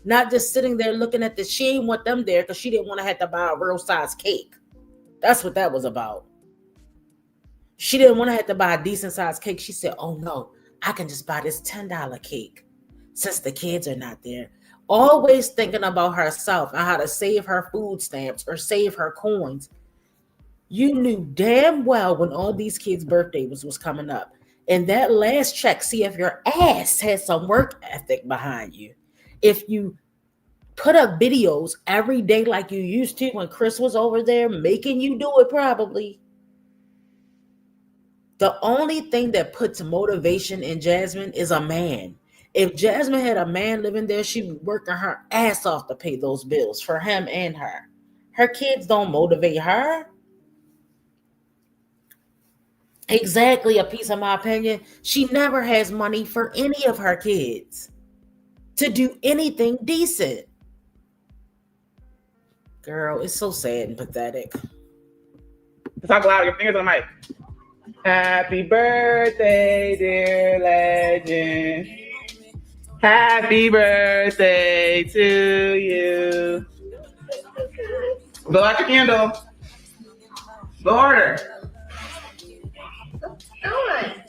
Not just sitting there looking at this. She didn't want them there because she didn't want to have to buy a real size cake. That's what that was about. She didn't want to have to buy a decent size cake. She said, oh no, I can just buy this $10 cake since the kids are not there. Always thinking about herself and how to save her food stamps or save her coins. You knew damn well when all these kids' birthdays was coming up. And that last check, see if your ass had some work ethic behind you. If you put up videos every day like you used to when Chris was over there making you do it probably. The only thing that puts motivation in Jasmine is a man. If Jasmine had a man living there, she'd be working her ass off to pay those bills for him and her. Her kids don't motivate her. Exactly a piece of my opinion. She never has money for any of her kids to do anything decent. Girl, it's so sad and pathetic. Talk loud, your fingers on the mic. Happy birthday, dear Legend. Happy birthday to you. Blow out your candle. Blow harder.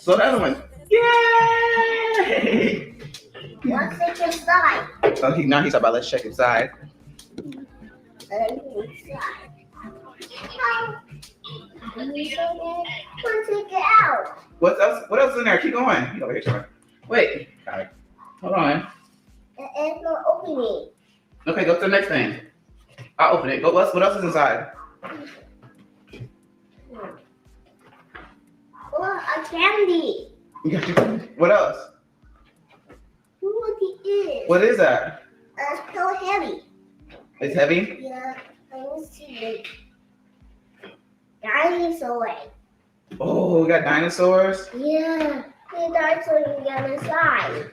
Blow the other one. Yay! Let's take inside. Oh, now he's about, let's check inside. Let's take it out. What else? What else is in there? Keep going. He's over here somewhere. Wait. Got it. Hold on. It's not opening. Okay, go to the next thing. I'll open it. Go. What else is inside? Oh, a candy. What else? What it is? What is that? It's so heavy. It's heavy? Yeah, I want to see it. Dinosaur. Oh, we got dinosaurs? Yeah, the dinosaur you got inside.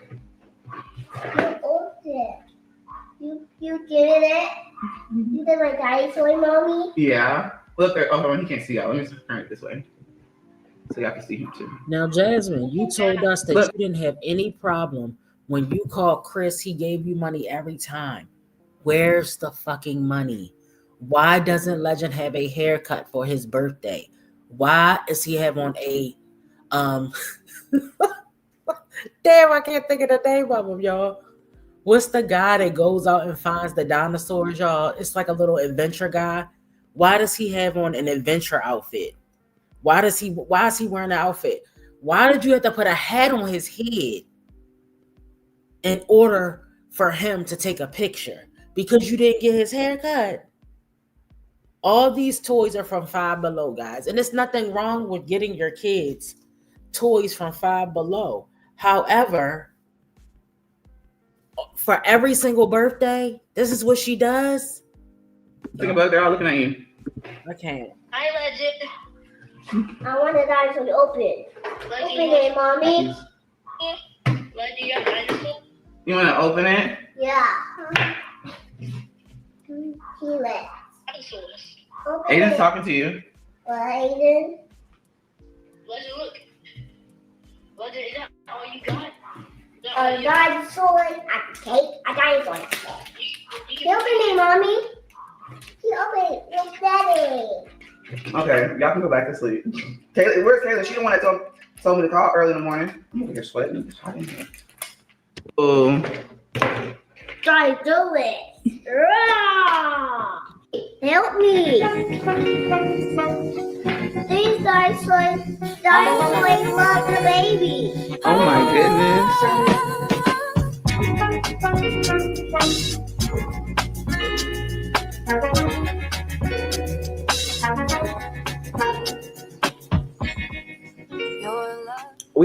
You opened it. You get it? You did my dinosaur, mommy? Yeah. Look, oh, he can't see y'all. Let me turn it this way so y'all can see him too. Now, Jasmine, you told us that you didn't have any problem when you called Chris. He gave you money every time. Where's the fucking money? Why doesn't Legend have a haircut for his birthday? Why is he have on a damn, I can't think of the name of him, y'all. What's the guy that goes out and finds the dinosaurs, y'all? It's like a little adventure guy. Why does he have on an adventure outfit? Why is he wearing an outfit? Why did you have to put a hat on his head in order for him to take a picture? Because you didn't get his haircut. All these toys are from Five Below, guys. And there's nothing wrong with getting your kids toys from Five Below. However, for every single birthday, this is what she does. Think about it, they're all looking at you. I can't. Hi, Legend. I want the dinosaur to open. Open it, mommy. You want to open it? Yeah. Let's. Open Aiden's it. talking to you. Aiden. Legend, look. Legend, is that all you got? A dinosaur, a cake, a dinosaur. He opened it, mommy. He opened it. It's daddy. Okay, y'all can go back to sleep. Kayla, where's Kayla? She the one that told me to call early in the morning. You're sweating. It's hot in here. Oh. Try to do it. Rah! Help me. These dinosaurs love the baby. Oh my goodness.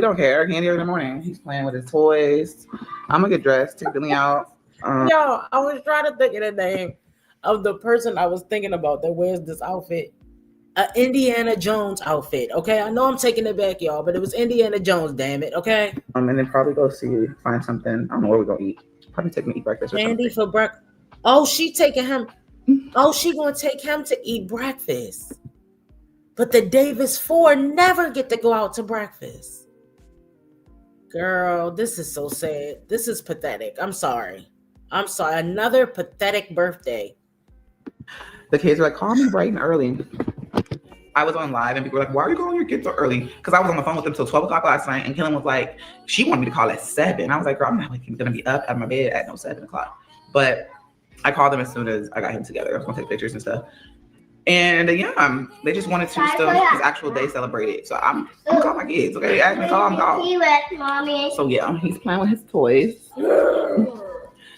don't care. Candy in the morning. He's playing with his toys. I'm gonna get dressed, take Billy out. Yo, I was trying to think of the name of the person I was thinking about that wears this outfit. An Indiana Jones outfit. Okay, I know I'm taking it back, y'all, but it was Indiana Jones. Damn it. Okay. And then probably go find something. I don't know where we're gonna eat. Probably take me to eat breakfast or Candy something. for breakfast. Oh, she taking him. Oh, she gonna take him to eat breakfast. But the Davis Four never get to go out to breakfast. Girl, this is so sad. This is pathetic. I'm sorry. Another pathetic birthday. The kids were like, call me bright and early. I was on live and people were like, why are you calling your kids so early? Because I was on the phone with them till 12 o'clock last night, and Killen was like, she wanted me to call at 7. I was like, girl, I'm not gonna be up out of my bed at no 7 o'clock. But I called them as soon as I got him together. I was gonna take pictures and stuff. And yeah, they just wanted to still his actual day celebrated. So I'm gonna call my kids, okay? Ask me, call them, call. Mommy. So yeah, he's playing with his toys.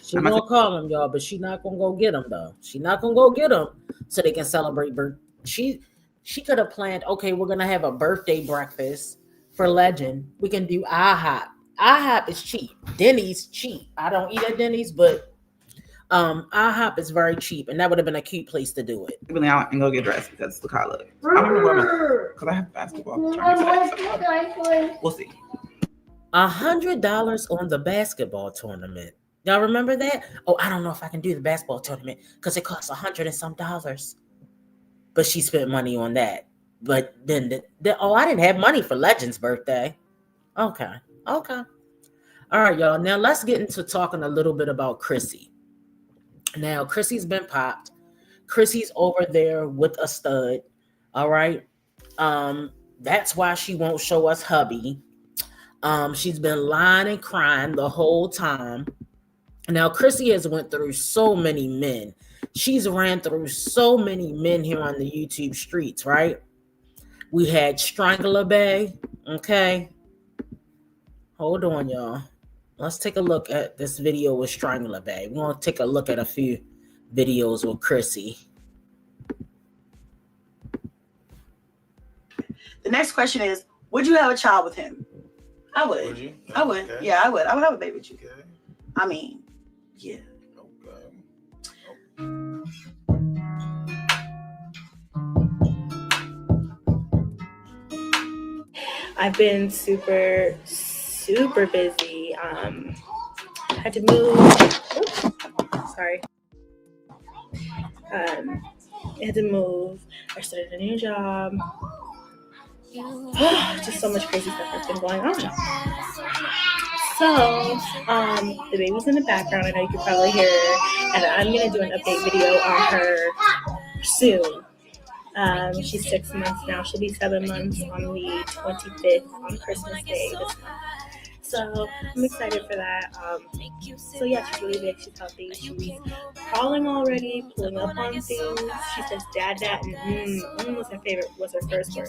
She gonna call him, y'all, but she not gonna go get him though. She not gonna go get him so they can celebrate birthday. She could have planned, okay, we're gonna have a birthday breakfast for Legend. We can do IHOP. IHOP is cheap. Denny's cheap. I don't eat at Denny's, but IHOP is very cheap, and that would have been a cute place to do it. Really out and go get dressed because look how I look. I don't know where because I have basketball. We'll see. $100 on the basketball tournament. Y'all remember that? Oh, I don't know if I can do the basketball tournament because it costs $100 and some dollars. But she spent money on that. But then, I didn't have money for Legend's birthday. Okay. All right, y'all. Now let's get into talking a little bit about Chrissy. Now, Chrissy's been popped. Chrissy's over there with a stud. All right. That's why she won't show us hubby. She's been lying and crying the whole time. Now, Chrissy has went through so many men. She's ran through so many men here on the YouTube streets, right? We had Strangler Bay, okay? Hold on, y'all. Let's take a look at this video with Strangler Bay. We're going to take a look at a few videos with Chrissy. The next question is, would you have a child with him? I would. Would you? I would. Okay. Yeah, I would. I would have a baby with you. Okay. I mean, yeah. Okay. I've been super busy. Had to move. Oops, sorry. I had to move. I started a new job. Just so much crazy stuff has been going on. So, the baby's in the background. I know you can probably hear her. And I'm going to do an update video on her soon. She's 6 months now. She'll be 7 months on the 25th on Christmas Day this month. So I'm excited for that. So yeah, she's really big. She's healthy. She's crawling already, pulling up on things. She says "dad," and was her favorite. Was her first word,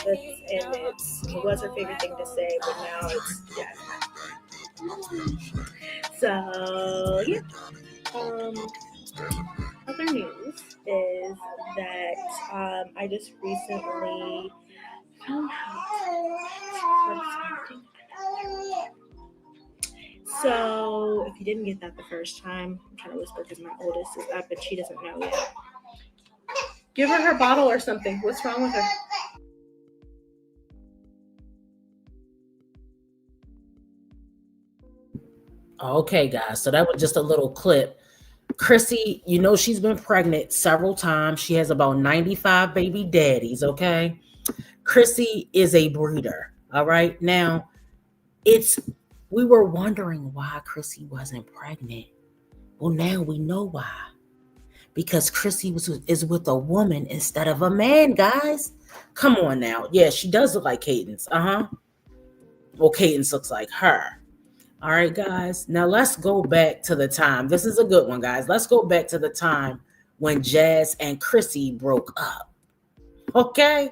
it was her favorite thing to say. But now it's dad. So yeah. Other news is that I just recently found out. So, if you didn't get that the first time, I'm trying to whisper because my oldest is up and she doesn't know yet. Give her bottle or something. What's wrong with her? Okay, guys. So that was just a little clip. Chrissy, you know she's been pregnant several times. She has about 95 baby daddies, okay? Chrissy is a breeder, all right? Now, we were wondering why Chrissy wasn't pregnant. Well, now we know why. Because Chrissy is with a woman instead of a man, guys. Come on now. Yeah, she does look like Cadence. Well, Cadence looks like her. All right, guys. Now let's go back to the time. This is a good one, guys. Let's go back to the time when Jazz and Chrissy broke up. Okay?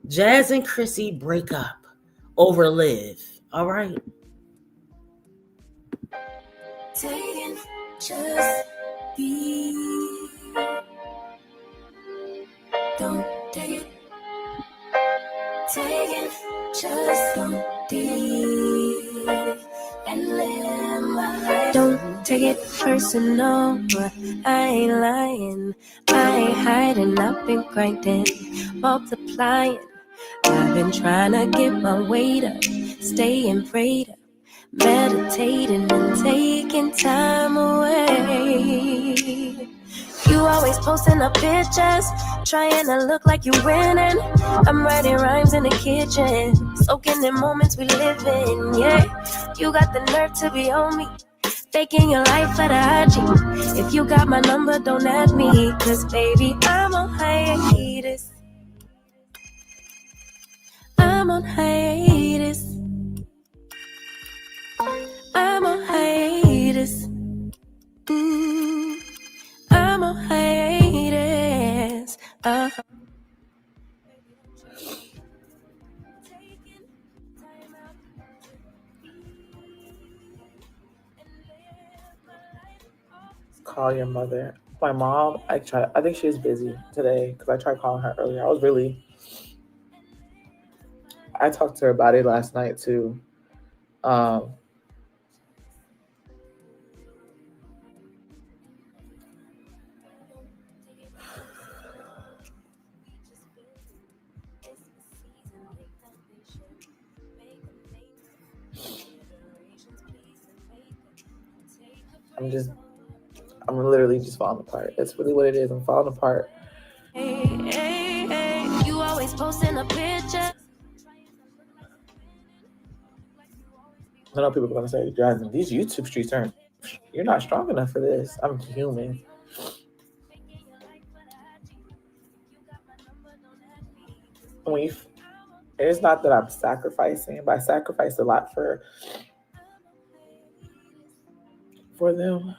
Jazz and Chrissy break up over Liv. All right? Taking just be. Don't take it. Taking just don't. deep and live my life. Don't take it personal, but I ain't lying. I ain't hiding, I've been grinding, multiplying. I've been trying to get my weight up, staying prayed up, meditating and taking time away. You always posting up pictures, trying to look like you winning. I'm writing rhymes in the kitchen, soaking in moments we live in. Yeah, you got the nerve to be on me, faking your life for the IG. If you got my number, don't add me, cause baby, I'm on hiatus. I'm on hiatus. I'm on hiatus. I'm on hiatus. Call your mother. My mom, I think she was busy today because I tried calling her earlier. I talked to her about it last night too. I'm literally just falling apart. That's really what it is. I'm falling apart. You always posting a picture. I know people are gonna say, Jasmine, these YouTube streets you're not strong enough for this. I'm human. It's not that I'm sacrificing, but I sacrificed a lot for them.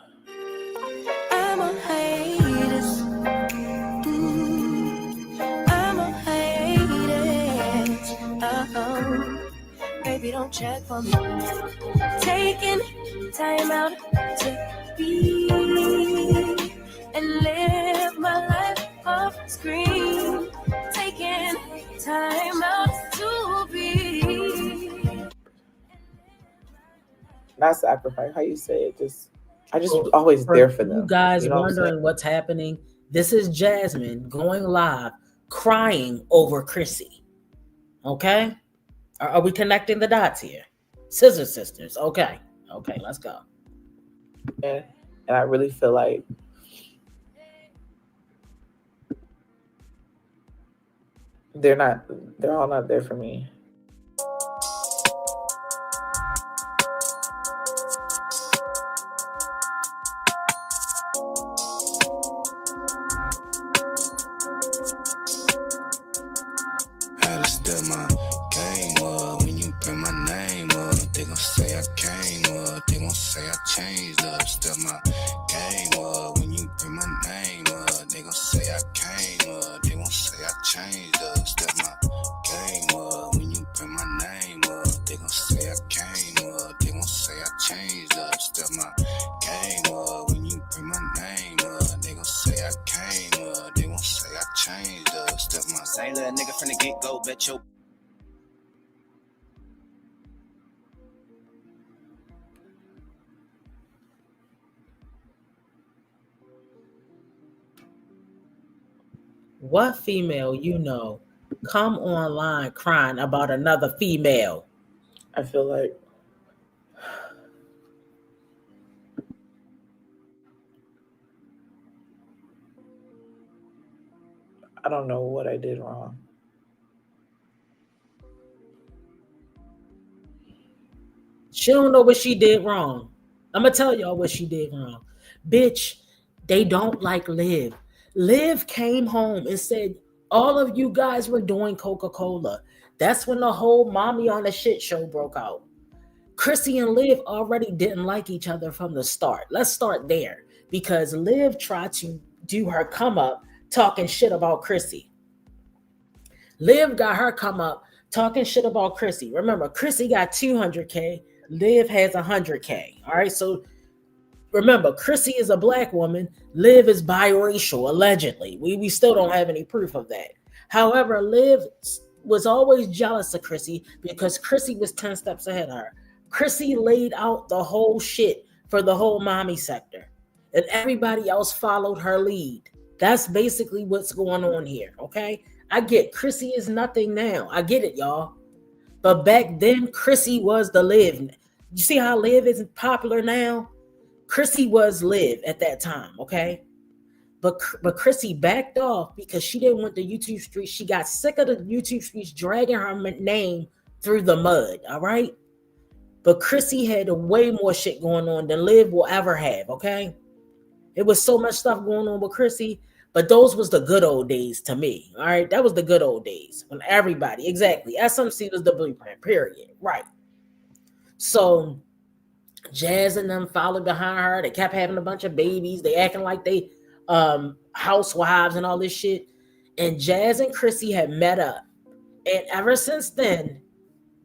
I'm on hiatus. I'm on hiatus. Baby, don't check for me. Taking time out to be and live my life off screen. Taking time out to be. Not sacrifice. How you say it? I just always there for them. You guys wondering what's happening? This is Jasmine going live, crying over Chrissy. Okay, are we connecting the dots here? Scissor sisters. Okay, let's go. And I really feel like they're all not there for me. Had to step my game up. When you bring my name up, they gon' say I came up. They gon' say I changed up. Step my game up. When you bring my name up, they gon' say I came up. They gon' say I changed up. Step my game up. When you bring my name up, they gon' say I came up. They gon' say I changed up. Step my game up. When you bring my name up, they gon' say I came up. They gon' say I changed up. Step my same little nigga from the get-go. Bet your What female come online crying about another female? I feel like I don't know what I did wrong. She don't know what she did wrong. I'm gonna tell y'all what she did wrong. Bitch, they don't like Liv. Liv came home and said, all of you guys were doing Coca-Cola. That's when the whole mommy on the shit show broke out. Chrissy and Liv already didn't like each other from the start. Let's start there, because Liv tried to do her come up talking shit about Chrissy. Liv got her come up talking shit about Chrissy. Remember, Chrissy got 200K. Liv has 100K. All right, so remember, Chrissy is a black woman. Liv is biracial, allegedly. We still don't have any proof of that. However, Liv was always jealous of Chrissy because Chrissy was 10 steps ahead of her. Chrissy laid out the whole shit for the whole mommy sector, and everybody else followed her lead. That's basically what's going on here, okay? I get Chrissy is nothing now. I get it, y'all. But back then, Chrissy was the Liv. You see how Liv isn't popular now? Chrissy was Liv at that time, okay? But Chrissy backed off because she didn't want the YouTube streets. She got sick of the YouTube streets dragging her name through the mud, all right? But Chrissy had way more shit going on than Liv will ever have, okay? It was so much stuff going on with Chrissy, but those was the good old days to me, all right? That was the good old days when everybody, exactly, SMC was the blueprint, period, right? So Jazz and them followed behind her. They kept having a bunch of babies. They acting like they housewives and all this shit. And Jazz and Chrissy had met up. And ever since then,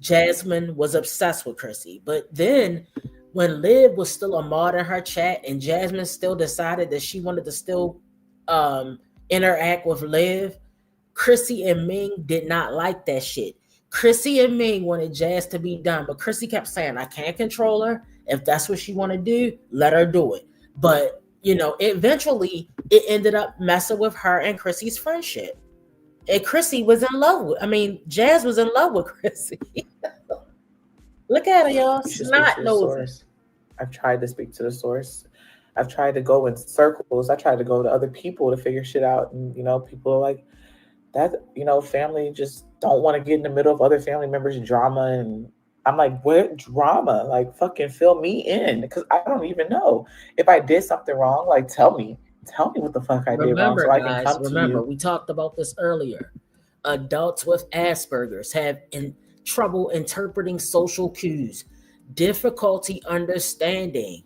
Jasmine was obsessed with Chrissy. But then when Liv was still a mod in her chat and Jasmine still decided that she wanted to still interact with Liv, Chrissy and Ming did not like that shit. Chrissy and Ming wanted Jazz to be done, but Chrissy kept saying, I can't control her. If that's what she want to do, let her do it. But, you know, eventually it ended up messing with her and Chrissy's friendship. And Chrissy was in love with, Jazz was in love with Chrissy. Look at her, y'all. Snot nose. I've tried to speak to the source. I've tried to go in circles. I tried to go to other people to figure shit out. And, you know, people are like, that, you know, family just don't want to get in the middle of other family members' drama. And I'm like, what drama? Like, fucking fill me in, because I don't even know. If I did something wrong, like, tell me what the fuck I did wrong so I can come to you. Remember, we talked about this earlier. Adults with Asperger's have trouble interpreting social cues, difficulty understanding,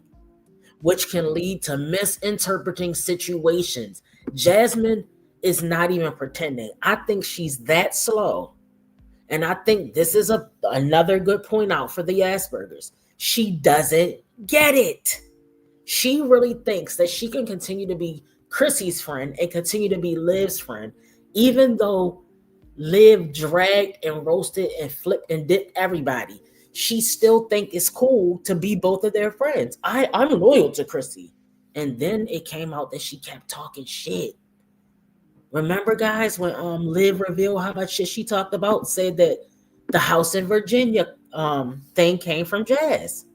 which can lead to misinterpreting situations. Jasmine is not even pretending. I think she's that slow. And I think this is another good point out for the Asperger's. She doesn't get it. She really thinks that she can continue to be Chrissy's friend and continue to be Liv's friend, even though Liv dragged and roasted and flipped and dipped everybody. She still think it's cool to be both of their friends. I'm loyal to Chrissy. And then it came out that she kept talking shit. Remember, guys, when Liv revealed how much shit she talked about, said that the house in Virginia thing came from Jazz.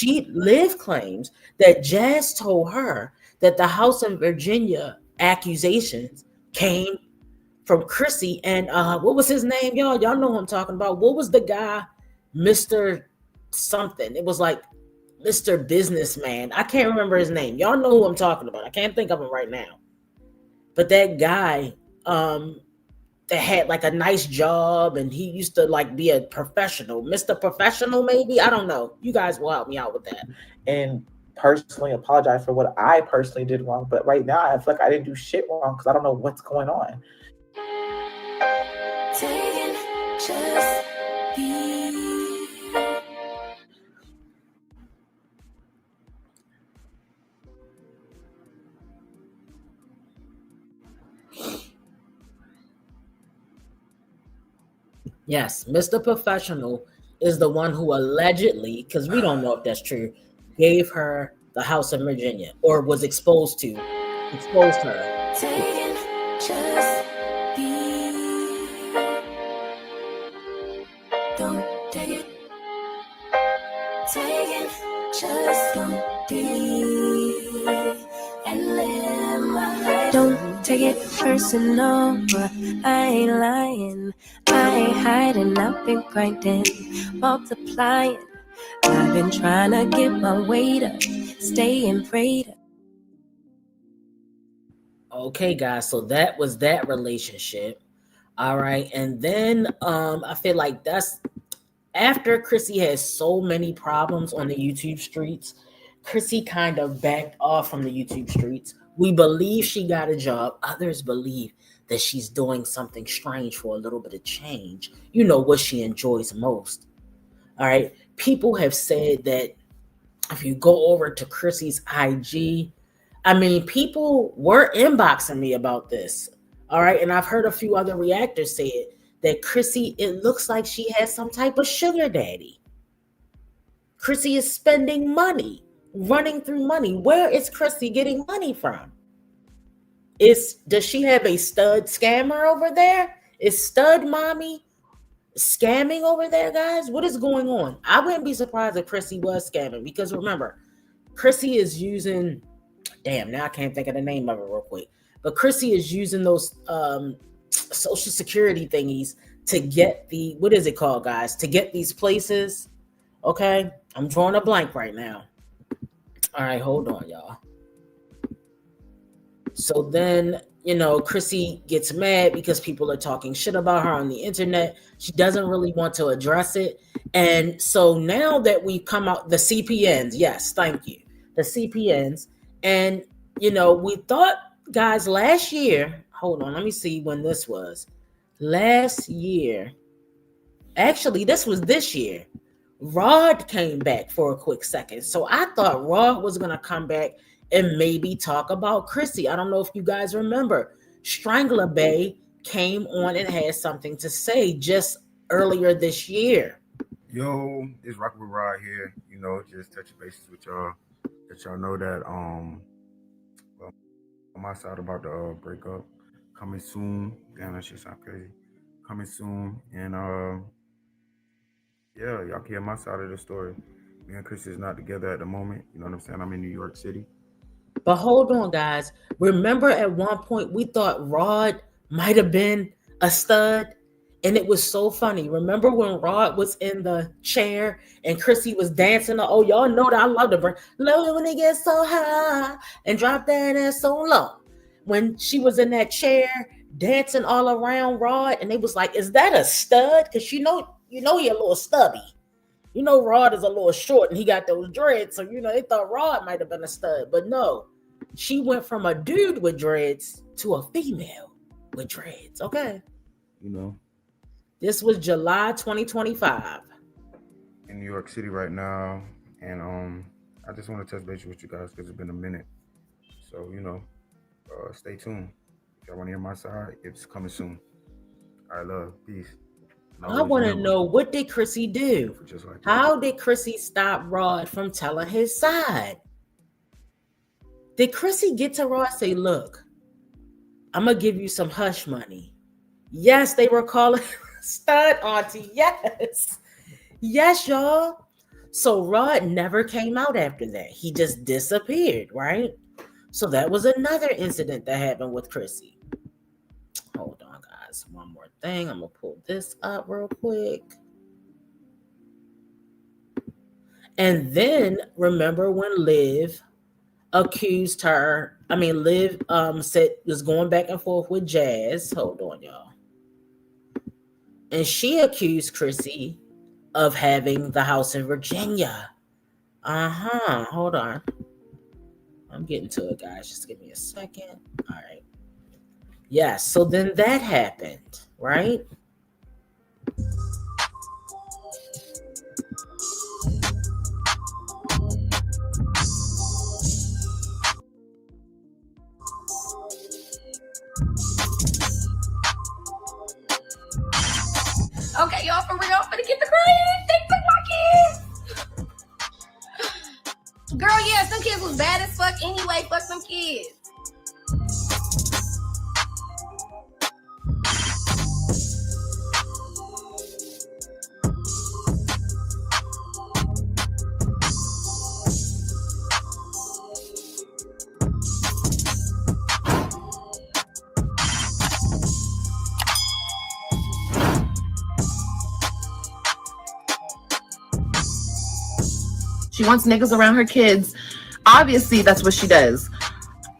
Liv claims that Jazz told her that the house in Virginia accusations came from Chrissy and what was his name, y'all? Y'all know who I'm talking about. What was the guy, Mr. something? It was like Mr. Businessman. I can't remember his name. Y'all know who I'm talking about. I can't think of him right now. But that guy that had like a nice job and he used to like be a professional, Mr. Professional, maybe. I don't know. You guys will help me out with that. And personally apologize for what I personally did wrong. But right now I feel like I didn't do shit wrong because I don't know what's going on. Yes, Mr. Professional is the one who allegedly, because we don't know if that's true, gave her the house in Virginia or was exposed her. Don't take it. Take it, just don't leave and live my life. Don't take it personal, but I ain't lying. I ain't hiding, I've been grinding, multiplying. I've been trying to get my weight up, staying prayed up. Okay, guys, so that was that relationship. All right, and then I feel like that's after Chrissy has so many problems on the YouTube streets. Chrissy kind of backed off from the YouTube streets. We believe she got a job. Others believe that she's doing something strange for a little bit of change. You know what she enjoys most. All right, people have said that if you go over to Chrissy's IG, people were inboxing me about this. All right, and I've heard a few other reactors say it, that Chrissy, it looks like she has some type of sugar daddy. Chrissy is spending money, running through money. Where is Chrissy getting money from? Does she have a stud scammer over there? Is stud mommy scamming over there, guys? What is going on? I wouldn't be surprised if Chrissy was scamming, because remember, Chrissy is using, damn, now I can't think of the name of it real quick, but Chrissy is using those social security thingies to get the, what is it called, guys? To get these places. Okay, I'm drawing a blank right now. All right, hold on, y'all. So then, you know, Chrissy gets mad because people are talking shit about her on the internet. She doesn't really want to address it. And so now that we've come out, the CPNs, yes, thank you, the CPNs. And, you know, we thought, guys, last year, hold on, let me see when this was. Last year, actually, this was this year. Rod came back for a quick second. So I thought Rod was going to come back and maybe talk about Chrissy. I don't know if you guys remember. Strangler Bay came on and had something to say just earlier this year. Yo, it's Rock with Rod here. You know, just touching bases with y'all. Let y'all know that well, on my side about the breakup coming soon. Damn, that shit sound crazy. Coming soon. And yeah, y'all can hear my side of the story. Me and Chris is not together at the moment. You know what I'm saying? I'm in New York City. But hold on, guys. Remember at one point we thought Rod might have been a stud, and it was so funny. Remember when Rod was in the chair and Chrissy was dancing? Oh, y'all know that I love to bring love it when it gets so high and drop that ass so low. When she was in that chair dancing all around Rod, and they was like, "Is that a stud?" Because you know he a little stubby. You know, Rod is a little short and he got those dreads. So, you know, they thought Rod might have been a stud. But no, she went from a dude with dreads to a female with dreads. Okay. You know. This was July 2025. In New York City right now. And I just want to touch base with you guys because it's been a minute. So, you know, stay tuned. If y'all want to hear my side, it's coming soon. All right, love. Peace. I want to know, what did Chrissy do? How did Chrissy stop Rod from telling his side? Did Chrissy get to Rod and say, "Look, I'm going to give you some hush money"? Yes, they were calling her stud auntie. Yes. Yes, y'all. So Rod never came out after that. He just disappeared, right? So that was another incident that happened with Chrissy. Hold on, guys. One more thing. I'm going to pull this up real quick. And then remember when Liv accused her, Liv said was going back and forth with Jazz. Hold on, y'all. And she accused Chrissy of having the house in Virginia. Hold on. I'm getting to it, guys. Just give me a second. All right. Yes, so then that happened, right? Okay, y'all, for real, I'm finna get the credit. They took my kids. Girl, yeah, some kids was bad as fuck anyway. Fuck some kids. She wants niggas around her kids. Obviously, that's what she does.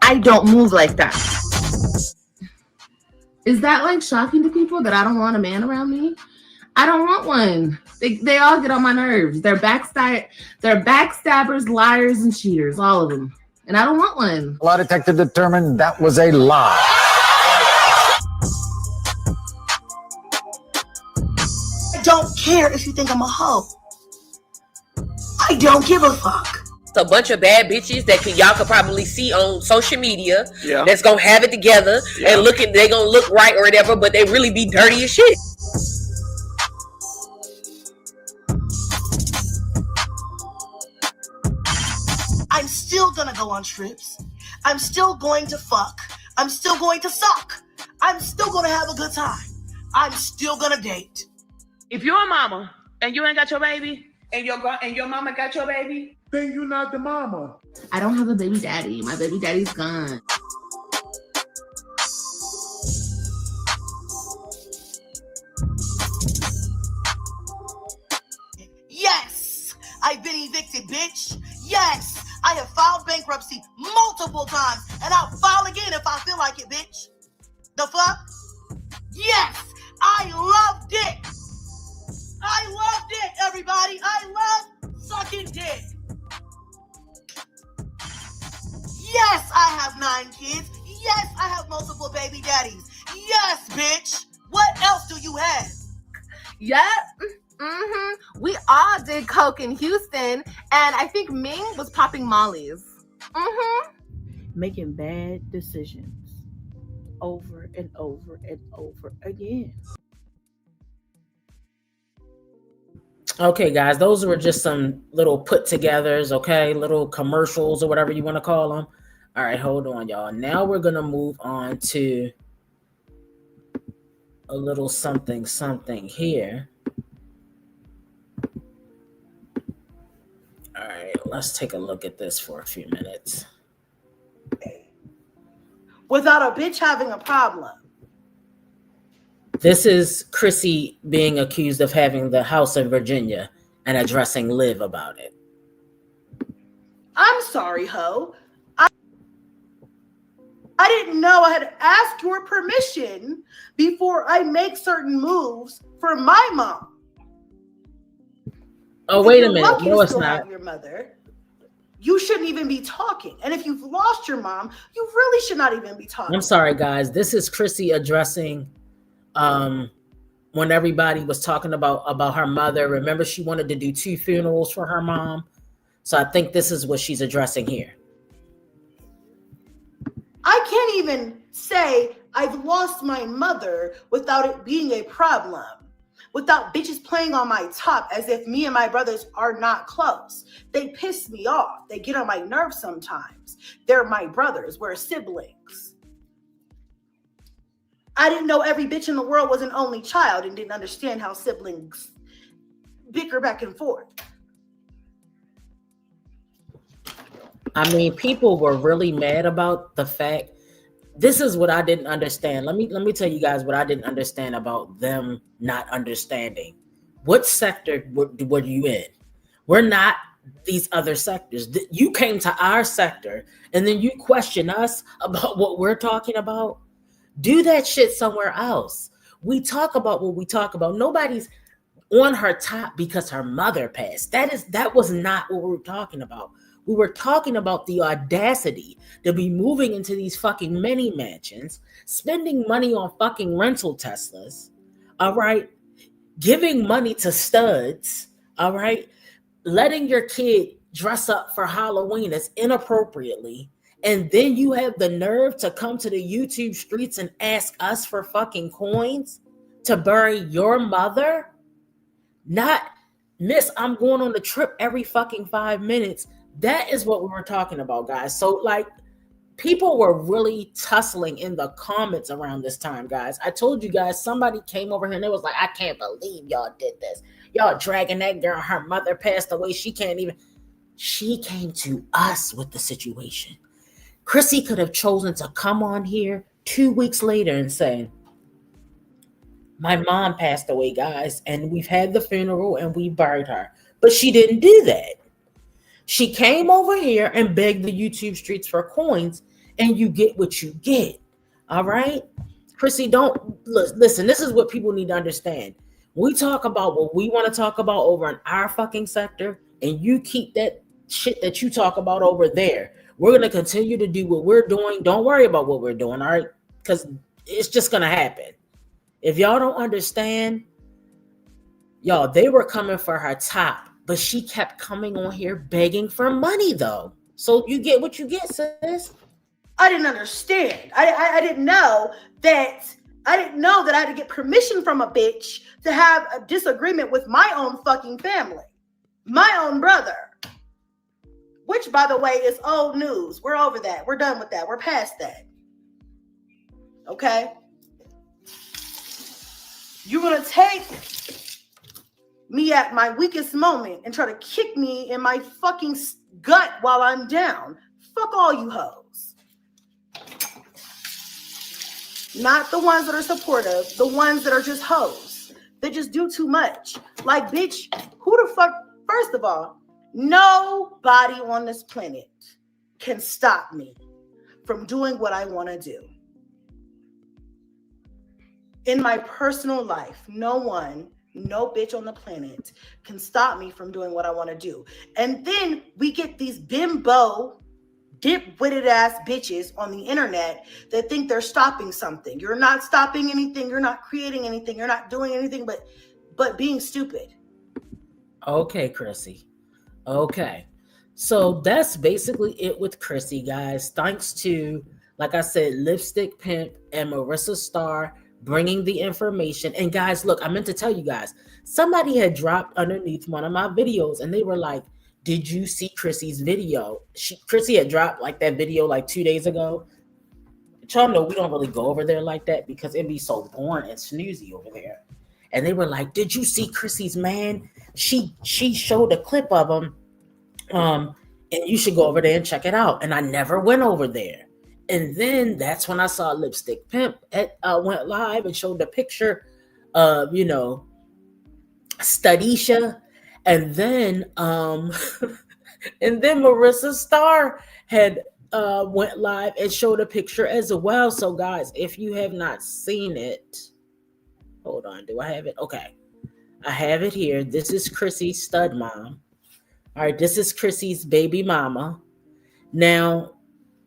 I don't move like that. Is that like shocking to people that I don't want a man around me? I don't want one. They all get on my nerves. They're backstabbers, liars, and cheaters, all of them. And I don't want one. A lie detector determined that was a lie. I don't care if you think I'm a hoe. I don't give a fuck. It's a bunch of bad bitches that y'all could probably see on social media. Yeah. That's gonna have it together and they gonna look right or whatever, but they really be dirty as shit. I'm still gonna go on trips. I'm still going to fuck. I'm still going to suck. I'm still gonna have a good time. I'm still gonna date. If you're a mama and you ain't got your baby, and your mama got your baby, Then you're not the mama. I don't have a baby daddy. My baby daddy's gone. Yes, I've been evicted, bitch. Yes, I have filed bankruptcy multiple times, and I'll file again if I feel like it, bitch. The fuck? Yes, I love dick. I love dick, everybody. I love sucking dick. Yes, I have 9 kids. Yes, I have multiple baby daddies. Yes, bitch. What else do you have? Yep. Mm-hmm. We all did coke in Houston, and I think Ming was popping mollies. Mm-hmm. Making bad decisions over and over and over again. Okay, guys, those were just some little put-togethers, okay? Little commercials or whatever you want to call them. All right, hold on, y'all. Now we're going to move on to a little something here. All right, let's take a look at this for a few minutes. Without a bitch having a problem. This is Chrissy being accused of having the house in Virginia and addressing Liv about it. I'm sorry, ho. I didn't know I had to ask your permission before I make certain moves for my mom. Oh, wait a minute. No, it's not. Your mother, you shouldn't even be talking. And if you've lost your mom, you really should not even be talking. I'm sorry, guys. This is Chrissy addressing when everybody was talking about her mother. Remember, she wanted to do 2 funerals for her mom. So I think this is what she's addressing here. I can't even say I've lost my mother without it being a problem. Without bitches playing on my top as if me and my brothers are not close. They piss me off. They get on my nerves sometimes. They're my brothers. We're siblings. I didn't know every bitch in the world was an only child and didn't understand how siblings bicker back and forth. I mean, people were really mad about the fact. This is what I didn't understand. Let me tell you guys what I didn't understand about them not understanding. What sector were you in? We're not these other sectors. You came to our sector and then you question us about what we're talking about. Do that shit somewhere else. We talk about what we talk about. Nobody's on her top because her mother passed. That was not what we were talking about. We were talking about the audacity to be moving into these fucking mini mansions, spending money on fucking rental Teslas, all right? Giving money to studs, all right? Letting your kid dress up for Halloween as inappropriately, and then you have the nerve to come to the YouTube streets and ask us for fucking coins to bury your mother? Not, miss, I'm going on the trip every fucking 5 minutes. That is what we were talking about, guys. So, like, people were really tussling in the comments around this time, guys. I told you guys, somebody came over here and they was like, I can't believe y'all did this. Y'all dragging that girl. Her mother passed away. She came to us with the situation. Chrissy could have chosen to come on here 2 weeks later and say, my mom passed away, guys, and we've had the funeral and we buried her. But she didn't do that. She came over here and begged the YouTube streets for coins, and you get what you get. All right? Chrissy, don't listen. This is what people need to understand. We talk about what we want to talk about over in our fucking sector, and you keep that shit that you talk about over there. We're going to continue to do what we're doing. Don't worry about what we're doing, all right? Because it's just going to happen. If y'all don't understand, y'all, they were coming for her top. But she kept coming on here begging for money, though. So you get what you get, sis. I didn't understand. I didn't know that. I didn't know that I had to get permission from a bitch to have a disagreement with my own fucking family, my own brother. which, by the way, is old news. We're over that. We're done with that. We're past that. Okay? You're going to take me at my weakest moment and try to kick me in my fucking gut while I'm down. Fuck all you hoes. Not the ones that are supportive, the ones that are just hoes. They just do too much. Like, bitch, who the fuck? First of all, nobody on this planet can stop me from doing what I want to do. In my personal life, no one, no bitch on the planet can stop me from doing what I want to do. And then we get these bimbo, dip-witted ass bitches on the internet that think they're stopping something. You're not stopping anything. You're not creating anything. You're not doing anything but being stupid. Okay, Chrissy. Okay. So that's basically it with Chrissy, guys. Thanks to, like I said, Lipstick Pimp and Marissa Starr bringing the information. And guys, look, I meant to tell you guys, somebody had dropped underneath one of my videos and they were like, did you see Chrissy's video? Chrissy had dropped like that video like 2 days ago. Y'all know we don't really go over there like that because it'd be so boring and snoozy over there. And they were like, did you see Chrissy's man? She showed a clip of him. And you should go over there and check it out. And I never went over there. And then that's when I saw Lipstick Pimp went live and showed the picture of, Studisha. And then Marissa Starr had went live and showed a picture as well. So guys, if you have not seen it, hold on, do I have it? Okay. I have it here. This is Chrissy's stud mom. All right, this is Chrissy's baby mama. Now,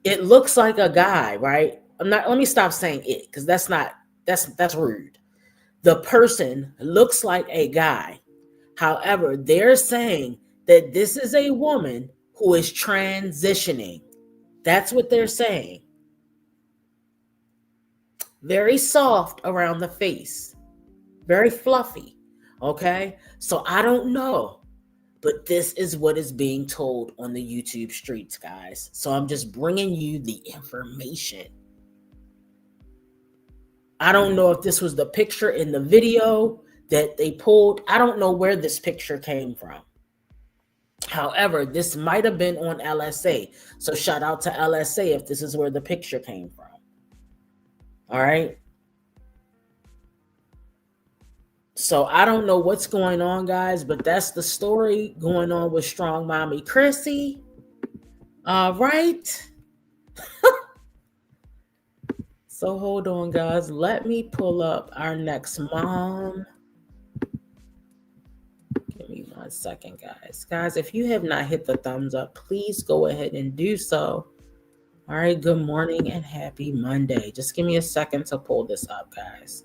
it looks like a guy, right? Let me stop saying it because that's rude. The person looks like a guy. However, they're saying that this is a woman who is transitioning. That's what they're saying. Very soft around the face. Very fluffy. Okay? So I don't know. But this is what is being told on the YouTube streets, guys. So I'm just bringing you the information. I don't know if this was the picture in the video that they pulled. I don't know where this picture came from. However, this might have been on LSA. So shout out to LSA if this is where the picture came from. All right. So I don't know what's going on, guys, but that's the story going on with Strong Mommy Chrissy. All right. So hold on, guys. Let me pull up our next mom. Give me 1 second, guys. Guys, if you have not hit the thumbs up, please go ahead and do so. All right. Good morning and happy Monday. Just give me a second to pull this up, guys.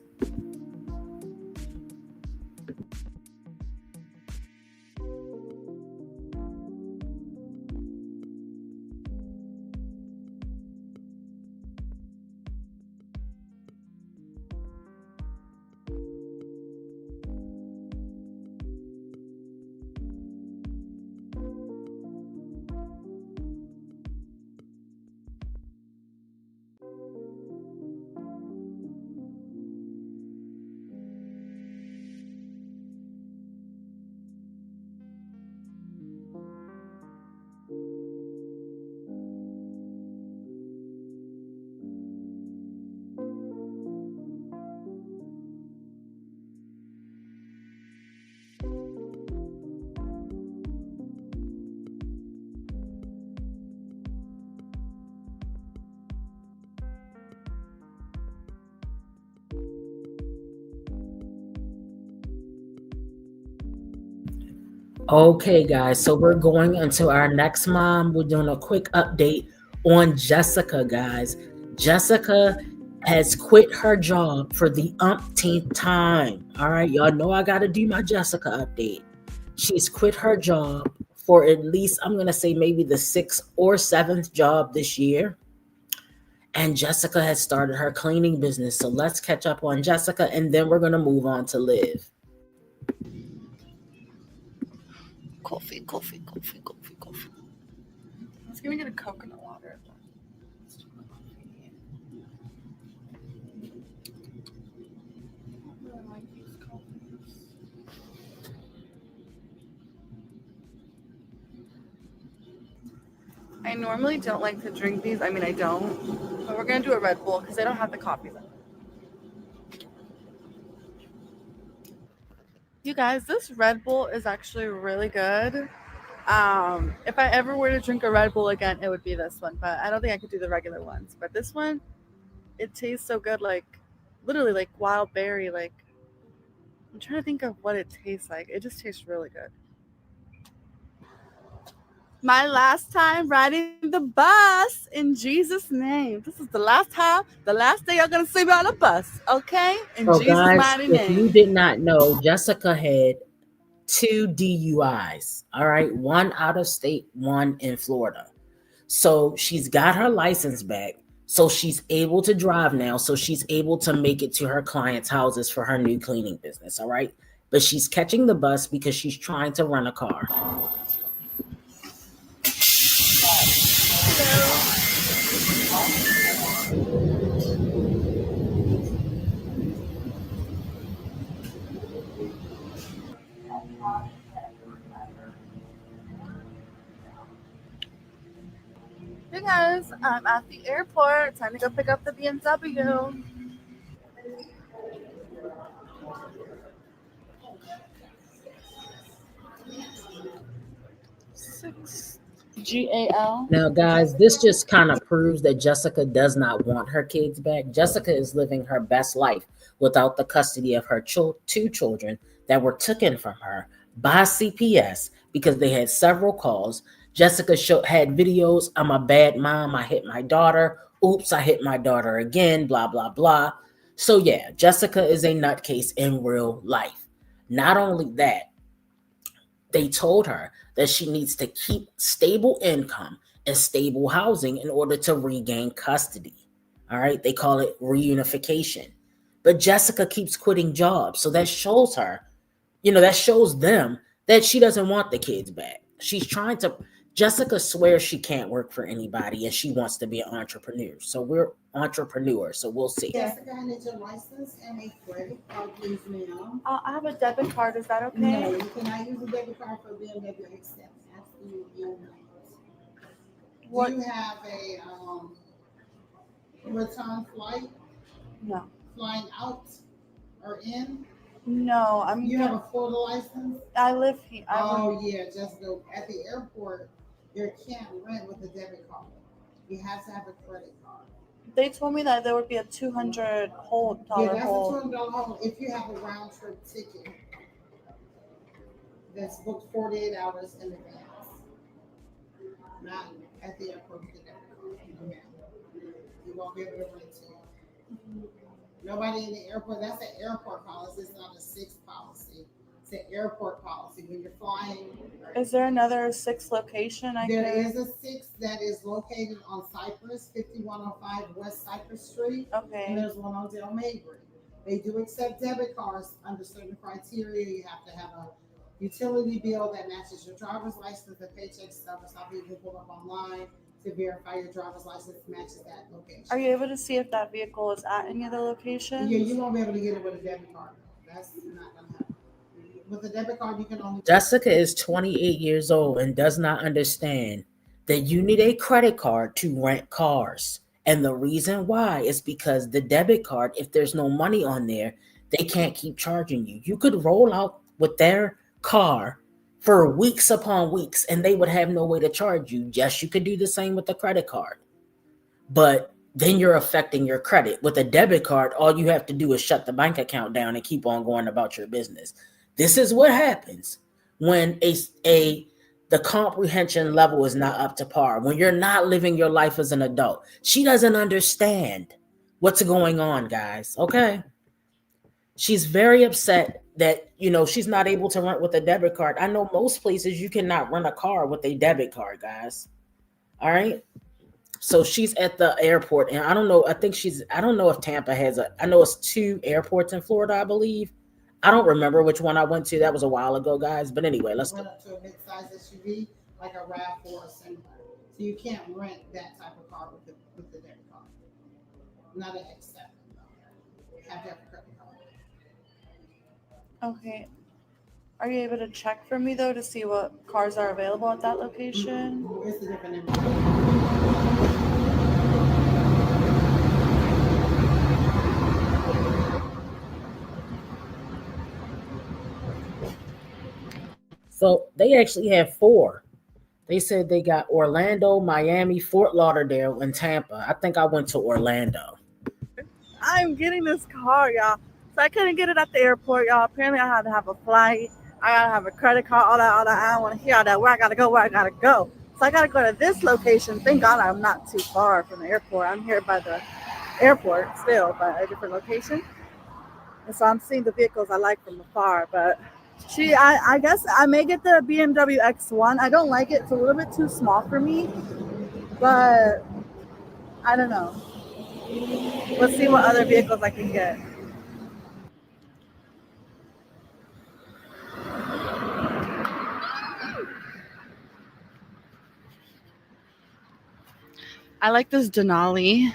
Okay, guys, so we're going into our next mom. We're doing a quick update on Jessica, guys. Jessica has quit her job for the umpteenth time. All right, y'all know I got to do my Jessica update. She's quit her job for at least, I'm going to say maybe the 6th or 7th job this year. And Jessica has started her cleaning business. So let's catch up on Jessica, and then we're going to move on to Liv. Coffee. gonna get a coconut water. I normally don't like to drink these. I mean, I don't. But we're gonna do a Red Bull because I don't have the coffee left. You guys, this Red Bull is actually really good. If I ever were to drink a Red Bull again, it would be this one. But I don't think I could do the regular ones. But this one, it tastes so good, like literally like wild berry. Like I'm trying to think of what it tastes like. It just tastes really good. My last time riding the bus in Jesus' name. This is the last time, the last day y'all gonna see me on a bus, okay? In So Jesus' guys, mighty if name. you did not know, Jessica had 2 DUIs. All right, one out of state, one in Florida. So she's got her license back. So she's able to drive now. So she's able to make it to her clients' houses for her new cleaning business. All right. But she's catching the bus because she's trying to rent a car. Hey guys, I'm at the airport. Time to go pick up the BMW. GAL. Now, guys, this just kind of proves that Jessica does not want her kids back. Jessica is living her best life without the custody of her 2 children that were taken from her by CPS because they had several calls. Jessica had videos. I'm a bad mom. I hit my daughter. Oops, I hit my daughter again, blah, blah, blah. So yeah, Jessica is a nutcase in real life. Not only that, they told her that she needs to keep stable income and stable housing in order to regain custody. All right. They call it reunification. But Jessica keeps quitting jobs. So that shows her, that shows them that she doesn't want the kids back. She's trying to, Jessica swears she can't work for anybody and she wants to be an entrepreneur. So we're entrepreneurs. So we'll see. Jessica, I need your license and a credit card, please, ma'am. I have a debit card. Is that okay? No, you cannot use a debit card for BMW Express. Absolutely not. What? Do you have a return flight? No. Flying out or in? No, You have a Florida license? I live here. Yeah, Jessica. At the airport, you can't rent with a debit card. You have to have a credit card. They told me that there would be a $200 hold. Yeah, that's hold. a $200 hold if you have a round trip ticket that's booked 48 hours in advance. Not at the airport. You won't be able to rent it. Nobody in the airport. That's an airport policy. It's not a 6 policy. It's an airport policy. When you're flying. Is there another 6 location? There is a 6 that is located on Cypress, 5105 West Cypress Street. Okay. And there's one on Del Mabry. They do accept debit cards under certain criteria. You have to have a utility bill that matches your driver's license, the paycheck stubs. Some people pull up online to verify your driver's license matches that location. Are you able to see if that vehicle is at any of the locations? Yeah, you won't be able to get it with a debit card. That's not gonna happen. With a debit card, you can only. Jessica is 28 years old and does not understand that you need a credit card to rent cars. And the reason why is because the debit card, if there's no money on there, they can't keep charging you. You could roll out with their car for weeks upon weeks and they would have no way to charge you. Yes, you could do the same with the credit card. But then you're affecting your credit. With a debit card, all you have to do is shut the bank account down and keep on going about your business. This is what happens when the comprehension level is not up to par, when you're not living your life as an adult. She doesn't understand what's going on, guys. Okay. She's very upset that, she's not able to rent with a debit card. I know most places you cannot rent a car with a debit card, guys. All right. So she's at the airport and I don't know if Tampa has I know it's 2 airports in Florida, I believe. I don't remember which one I went to. That was a while ago, guys. But anyway, let's run up to a mid-size SUV like a RAV4 or similar. So So you can't rent that type of car with the debit card. Not an X7 though. You have to have a credit card. Okay. Are you able to check for me though to see what cars are available at that location? It's a different number. So they actually have 4. They said they got Orlando, Miami, Fort Lauderdale, and Tampa. I think I went to Orlando. I'm getting this car, y'all. So I couldn't get it at the airport, y'all. Apparently I had to have a flight. I gotta have a credit card, all that. I don't want to hear all that. Where I gotta go. So I gotta go to this location. Thank God I'm not too far from the airport. I'm here by the airport still, but a different location. And so I'm seeing the vehicles I like from afar, but I guess I may get the BMW X1. I don't like it. It's a little bit too small for me, but I don't know. Let's see what other vehicles I can get. I like this Denali.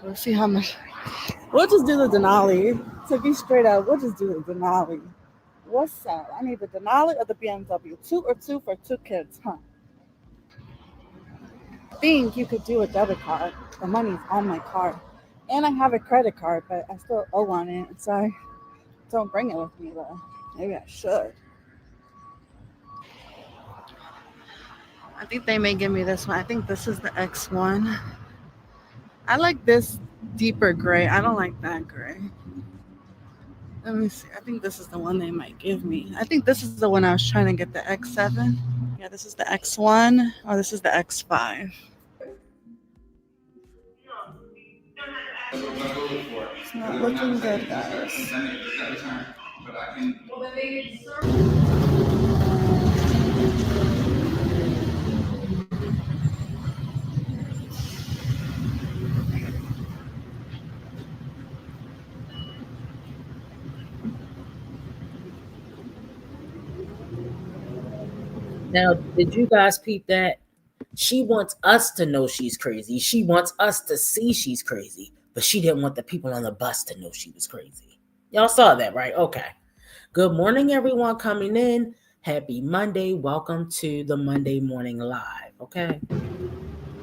Let's see how much. We'll just do the Denali. To be straight up, we'll just do the Denali. What's up? I need the Denali or the BMW. 2 or 2 for 2 kids, huh? I think you could do a debit card. The money's on my card. And I have a credit card, but I still owe on it. So I don't bring it with me, though. Maybe I should. I think they may give me this one. I think this is the X1. I like this deeper gray. I don't like that gray. Let me see. I think this is the one they might give me. I think this is the one I was trying to get, the X7. Yeah, this is the X1 or this is the X5. It's not looking good, guys. Now, did you guys peep that? She wants us to know she's crazy. She wants us to see she's crazy, but she didn't want the people on the bus to know she was crazy. Y'all saw that, right? Okay. Good morning, everyone coming in. Happy Monday. Welcome to the Monday Morning Live, okay? And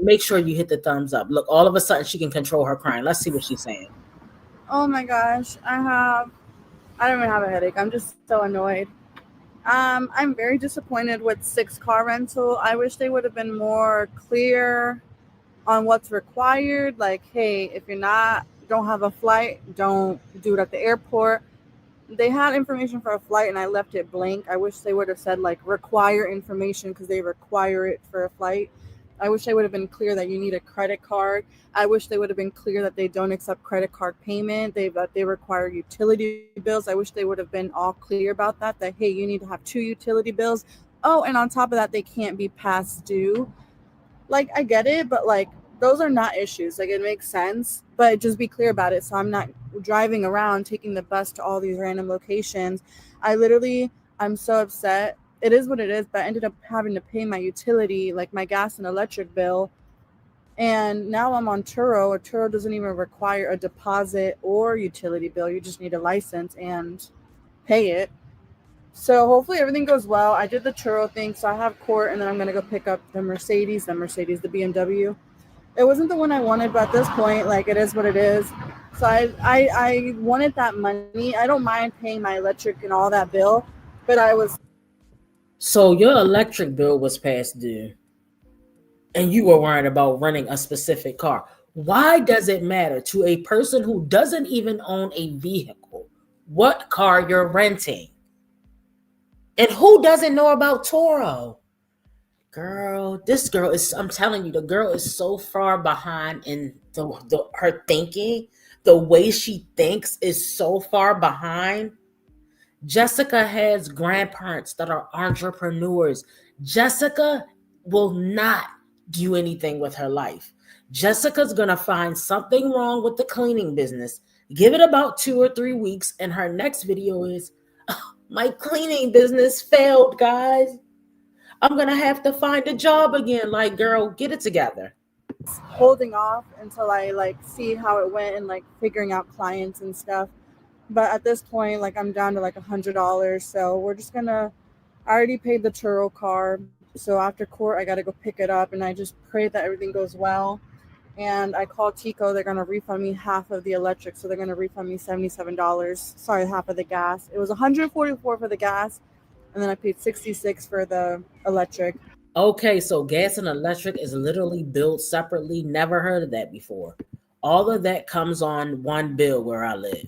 make sure you hit the thumbs up. Look, all of a sudden she can control her crying. Let's see what she's saying. Oh my gosh, I don't even have a headache. I'm just so annoyed. I'm very disappointed with 6 car rental. I wish they would have been more clear on what's required. Like, hey, if you're don't have a flight, don't do it at the airport. They had information for a flight and I left it blank. I wish they would have said like require information because they require it for a flight. I wish they would have been clear that you need a credit card. I wish they would have been clear that they don't accept credit card payment. They require utility bills. I wish they would have been all clear about that, hey, you need to have 2 utility bills. Oh, and on top of that, they can't be past due. Like, I get it, but like, those are not issues. Like, it makes sense, but just be clear about it. So I'm not driving around taking the bus to all these random locations. I'm so upset. It is what it is, but I ended up having to pay my utility, like my gas and electric bill. And now I'm on Turo. Turo doesn't even require a deposit or utility bill. You just need a license and pay it. So hopefully everything goes well. I did the Turo thing, so I have court, and then I'm going to go pick up the Mercedes, the BMW. It wasn't the one I wanted, but at this point, like, it is what it is. So I wanted that money. I don't mind paying my electric and all that bill, but So your electric bill was past due, and you were worried about renting a specific car. Why does it matter to a person who doesn't even own a vehicle what car you're renting? And who doesn't know about Turo? Girl, this girl is, I'm telling you, the girl is so far behind in her thinking. The way she thinks is so far behind. Jessica has grandparents that are entrepreneurs. Jessica will not do anything with her life. Jessica's going to find something wrong with the cleaning business. Give it about 2 or 3 weeks, and her next video is, oh, my cleaning business failed, guys. I'm gonna have to find a job again. Like, girl, get it together. Holding off until I like see how it went and like figuring out clients and stuff. But at this point, like I'm down to like $100. So we're just gonna, I already paid the Turo car. So after court, I got to go pick it up, and I just pray that everything goes well. And I called Tico. They're going to refund me half of the electric. So they're going to refund me $77. Sorry, half of the gas. It was $144 for the gas. And then I paid $66 for the electric. Okay, so gas and electric is literally billed separately. Never heard of that before. All of that comes on one bill where I live.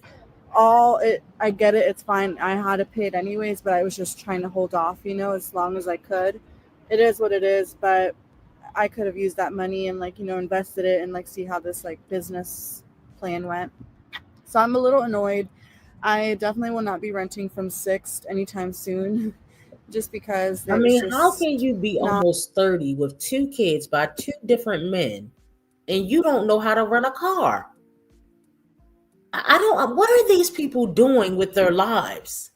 I get it. It's fine. I had to pay it anyways, but I was just trying to hold off, you know, as long as I could. It is what it is, but I could have used that money and like, you know, invested it and like see how this like business plan went. So I'm a little annoyed. I definitely will not be renting from Sixt anytime soon, just because. I mean, how can you be almost 30 with 2 kids by 2 different men and you don't know how to rent a car? I don't, what are these people doing with their lives?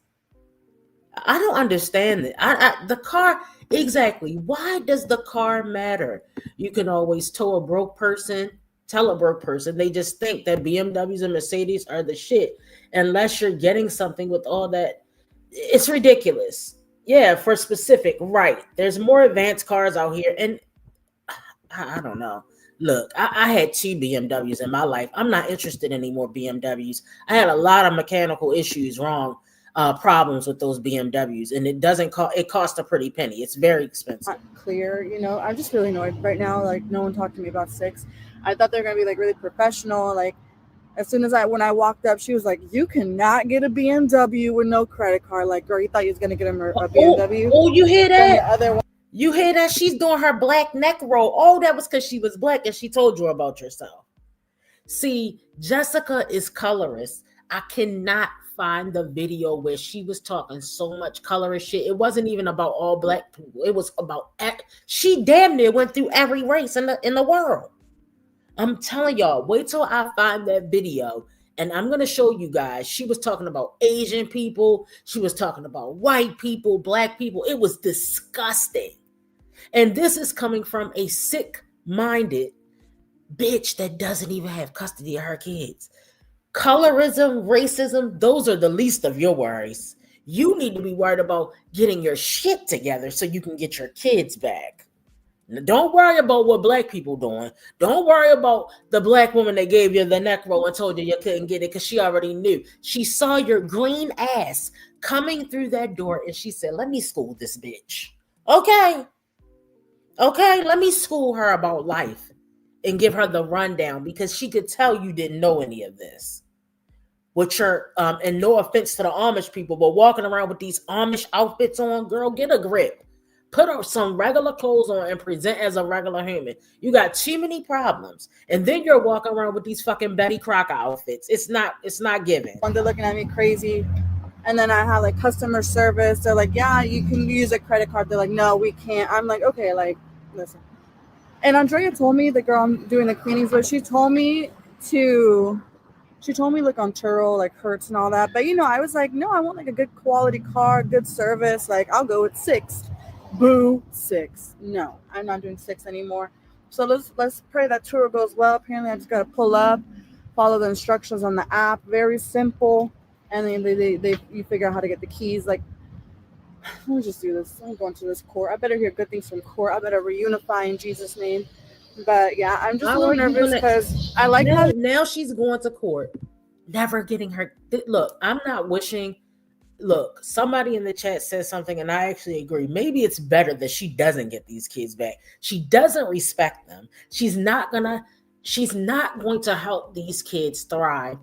I don't understand it. The car, exactly. Why does the car matter? You can always tow a broke person, tell a broke person. They just think that BMWs and Mercedes are the shit. Unless you're getting something with all that. It's ridiculous. Yeah, for specific, right. There's more advanced cars out here. And I don't know. Look, I had 2 BMWs in my life. I'm not interested in any more BMWs. I had a lot of mechanical issues problems with those BMWs, and it doesn't cost. It costs a pretty penny. It's very expensive. Not clear, you know. I'm just really annoyed right now. Like no one talked to me about Sixt. I thought they're gonna be like really professional. Like as soon as when I walked up, she was like, "You cannot get a BMW with no credit card." Like, girl, you thought you was gonna get a BMW? Oh, you hear that? The other one. You hear that? She's doing her black neck roll. Oh, that was because she was black and she told you about yourself. See, Jessica is colorist. I cannot find the video where she was talking so much colorist shit. It wasn't even about all black people. It was about she damn near went through every race in the world. I'm telling y'all, wait till I find that video and I'm going to show you guys. She was talking about Asian people. She was talking about white people, black people. It was disgusting. And this is coming from a sick-minded bitch that doesn't even have custody of her kids. Colorism, racism, those are the least of your worries. You need to be worried about getting your shit together so you can get your kids back. Now, don't worry about what black people doing. Don't worry about the black woman that gave you the neck roll and told you couldn't get it because she already knew. She saw your green ass coming through that door and she said, let me school this bitch. Okay, let me school her about life and give her the rundown because she could tell you didn't know any of this. With your, and no offense to the Amish people, but walking around with these Amish outfits on, girl, get a grip. Put up some regular clothes on and present as a regular human. You got too many problems. And then you're walking around with these fucking Betty Crocker outfits. It's not giving. When they're looking at me crazy. And then I have like customer service. They're like, yeah, you can use a credit card. They're like, no, we can't. I'm like, okay, like, listen. And Andrea told me, the girl I'm doing the cleanings with, she told me look on Turo, like Hertz and all that. But, you know, I was like, no, I want like a good quality car, good service. Like, I'll go with Sixt. Boo, Sixt. No, I'm not doing Sixt anymore. So let's pray that Turo goes well. Apparently, I just got to pull up, follow the instructions on the app. Very simple. And then you figure out how to get the keys. Like, let me just do this. I'm going to this court. I better hear good things from court. I better reunify in Jesus' name. But yeah, I'm just a little nervous because I like now she's going to court, never getting her. Look, I'm not wishing. Look, somebody in the chat says something, and I actually agree. Maybe it's better that she doesn't get these kids back. She doesn't respect them. She's not going to help these kids thrive.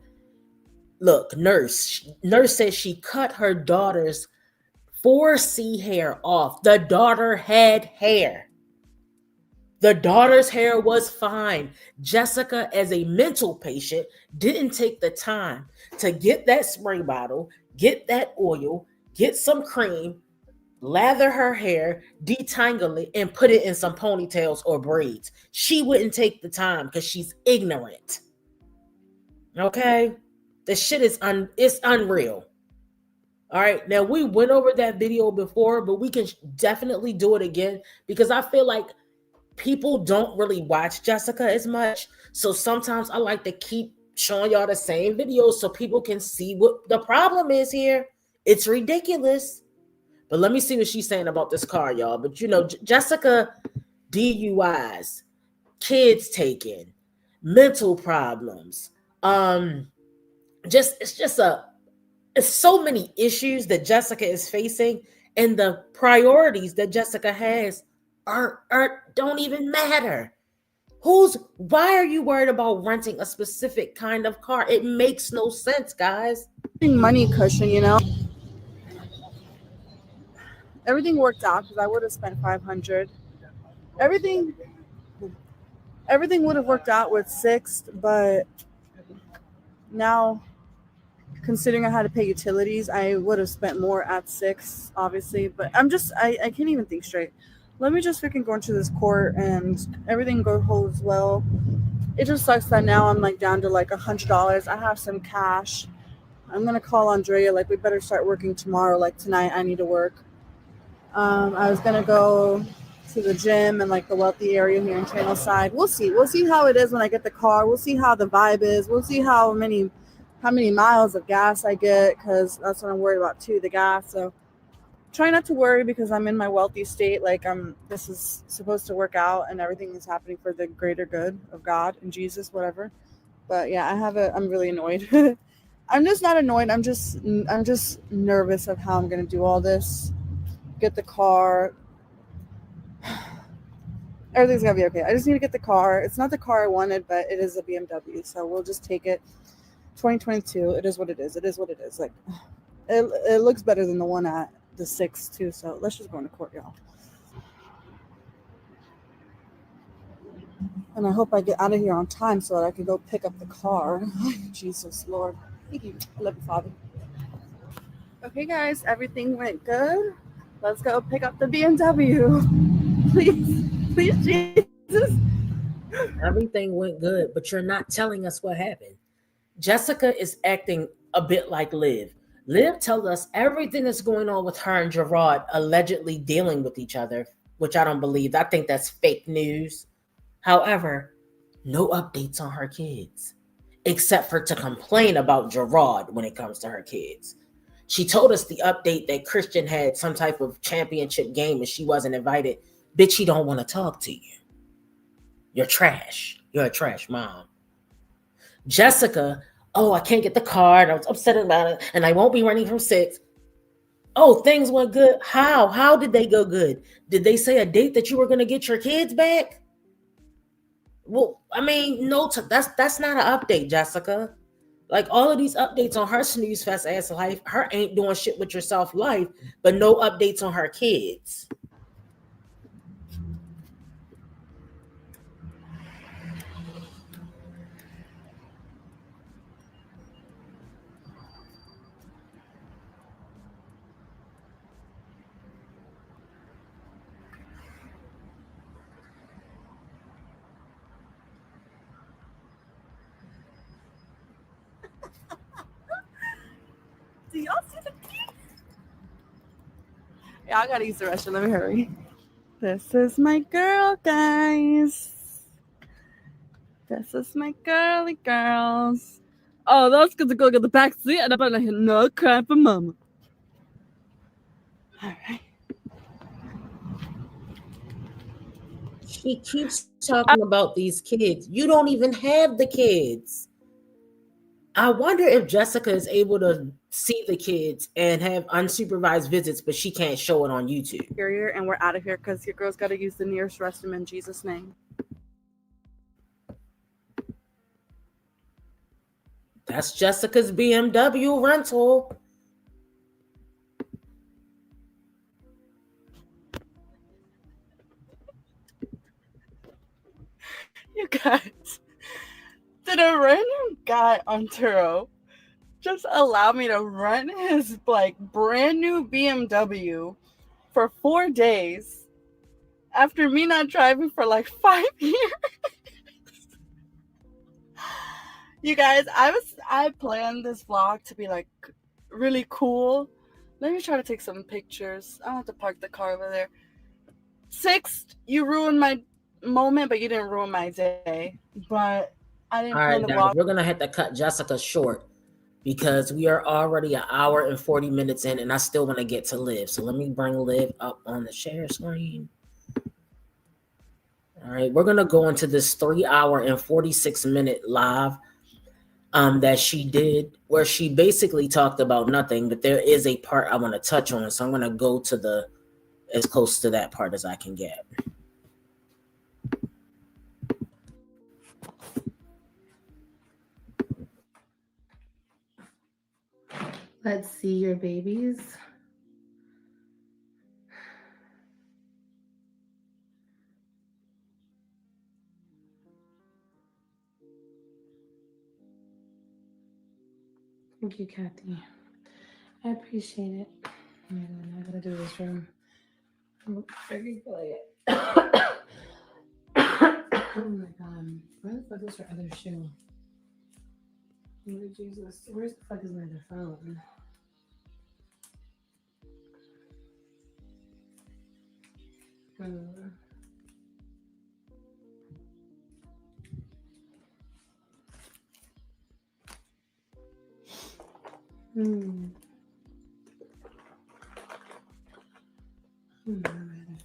Look, nurse says she cut her daughter's 4C hair off. The daughter had hair. The daughter's hair was fine. Jessica, as a mental patient, didn't take the time to get that spray bottle, get that oil, get some cream, lather her hair, detangle it, and put it in some ponytails or braids. She wouldn't take the time because she's ignorant. Okay? The shit is it's unreal. All right. Now we went over that video before, but we can definitely do it again because I feel like people don't really watch Jessica as much. So sometimes I like to keep showing y'all the same videos so people can see what the problem is here. It's ridiculous. But let me see what she's saying about this car, y'all. But you know, Jessica, DUIs, kids taken, mental problems. It's so many issues that Jessica is facing, and the priorities that Jessica has don't even matter. Why are you worried about renting a specific kind of car? It makes no sense, guys. Money cushion, you know. Everything worked out because I would have spent $500. Everything would have worked out with Sixt, but now, considering I had to pay utilities, I would have spent more at Sixt, obviously. But I can't even think straight. Let me just freaking go into this court and everything goes well. It just sucks that now I'm like down to like $100. I have some cash. I'm gonna call Andrea, like, we better start working tomorrow. Like tonight I need to work. I was gonna go to the gym and like the wealthy area here in Channelside. We'll see how it is when I get the car. We'll see how the vibe is. We'll see how many miles of gas I get, because that's what I'm worried about too, the gas. So try not to worry because I'm in my wealthy state. Like this is supposed to work out and everything is happening for the greater good of God and Jesus, whatever. But yeah, I'm really annoyed. I'm just not annoyed. I'm just nervous of how I'm gonna do all this. Get the car. Everything's gonna be okay. I just need to get the car. It's not the car I wanted, but it is a BMW, so we'll just take it. 2022. It is what it is. It is what it is. Like, it looks better than the one at the 6 too. So let's just go into court, y'all. And I hope I get out of here on time so that I can go pick up the car. Jesus, Lord. Thank you. I love you, Father. Okay, guys, everything went good. Let's go pick up the BMW. Please, Jesus. Everything went good, but you're not telling us what happened. Jessica is acting a bit like Liv. Liv tells us everything that's going on with her and Gerard allegedly dealing with each other, which I don't believe. I think that's fake news. However, no updates on her kids, except for to complain about Gerard when it comes to her kids. She told us the update that Christian had some type of championship game and she wasn't invited. Bitch, he don't want to talk to you. You're trash. You're a trash mom. Jessica, I can't get the card. I was upset about it, and I won't be running from 6. Oh, things went good. How? How did they go good? Did they say a date that you were going to get your kids back? Well, I mean, no, that's not an update, Jessica. Like all of these updates on her snooze fest ass life, her ain't doing shit with yourself life, but no updates on her kids. Do y'all see the kids? Yeah, I gotta use the restroom. Let me hurry. This is my girl, guys. This is my girly girls. Oh, that's good to go get the back seat, and I'm gonna hear no cry for mama. All right. She keeps talking about these kids. You don't even have the kids. I wonder if Jessica is able to see the kids and have unsupervised visits, but she can't show it on YouTube. And we're out of here because your girl's got to use the nearest restroom in Jesus' name. That's Jessica's BMW rental. You guys, did a random guy on Turo just allow me to rent his like brand new BMW for 4 days after me not driving for like 5 years? You guys, I planned this vlog to be like really cool, Let me try to take some pictures. I want to park the car over there. Sixth, you ruined my moment, but you didn't ruin my day. But I didn't All right, plan the guys, vlog. we're gonna have to cut Jessica short because we are already an hour and 40 minutes in, and I still want to get to Liv. So let me bring Liv up on the share screen. All right, we're gonna go into this 3 hour and 46-minute live that she did, where she basically talked about nothing, but there is a part I want to touch on. So I'm gonna go to as close to that part as I can get. Let's see your babies. Thank you, Kathy. I appreciate it. Oh my God, I gotta do this room. I'm freaking quiet. Oh my God. Where the fuck is her other shoe? Lord Jesus. Where the fuck is my other phone? My other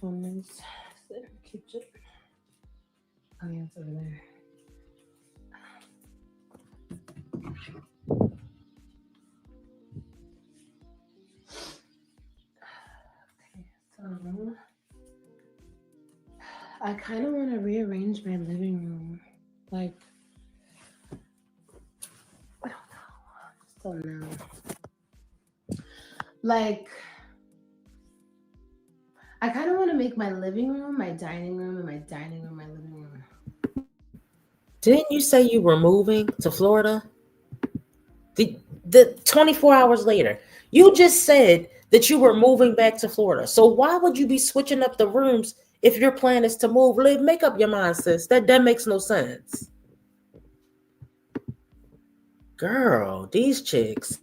phone is there. Keeps it. Oh yeah, it's over there. Okay, so I kind of want to rearrange my living room. Like, I don't know. Like, I kind of want to make my living room my dining room and my dining room my living room. Didn't you say you were moving to Florida? The 24 hours later, you just said that you were moving back to Florida. So why would you be switching up the rooms if your plan is to move? Liv, make up your mind, sis. That makes no sense. Girl, these chicks.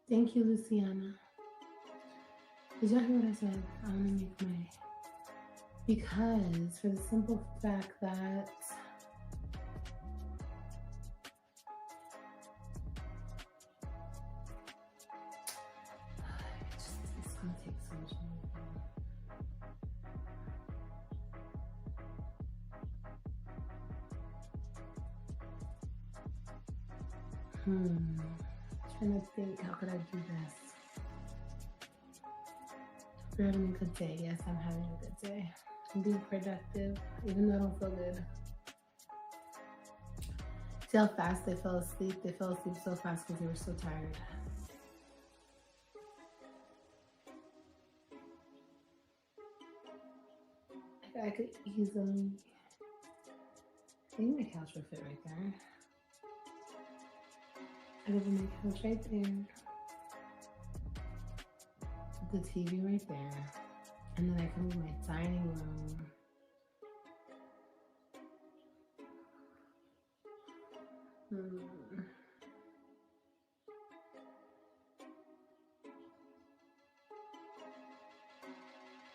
Thank you, Luciana. Did y'all hear what I said? I want to make my... Because for the simple fact that it's going to take so much more. Trying to think, how could I do this? We're having a good day. Yes, I'm having a good day. I'm being productive, even though I don't feel good. See how fast they fell asleep? They fell asleep so fast because they were so tired. Like I could easily... I think my couch would fit right there. I could put my couch right there. Put the TV right there. And then I can move my dining room.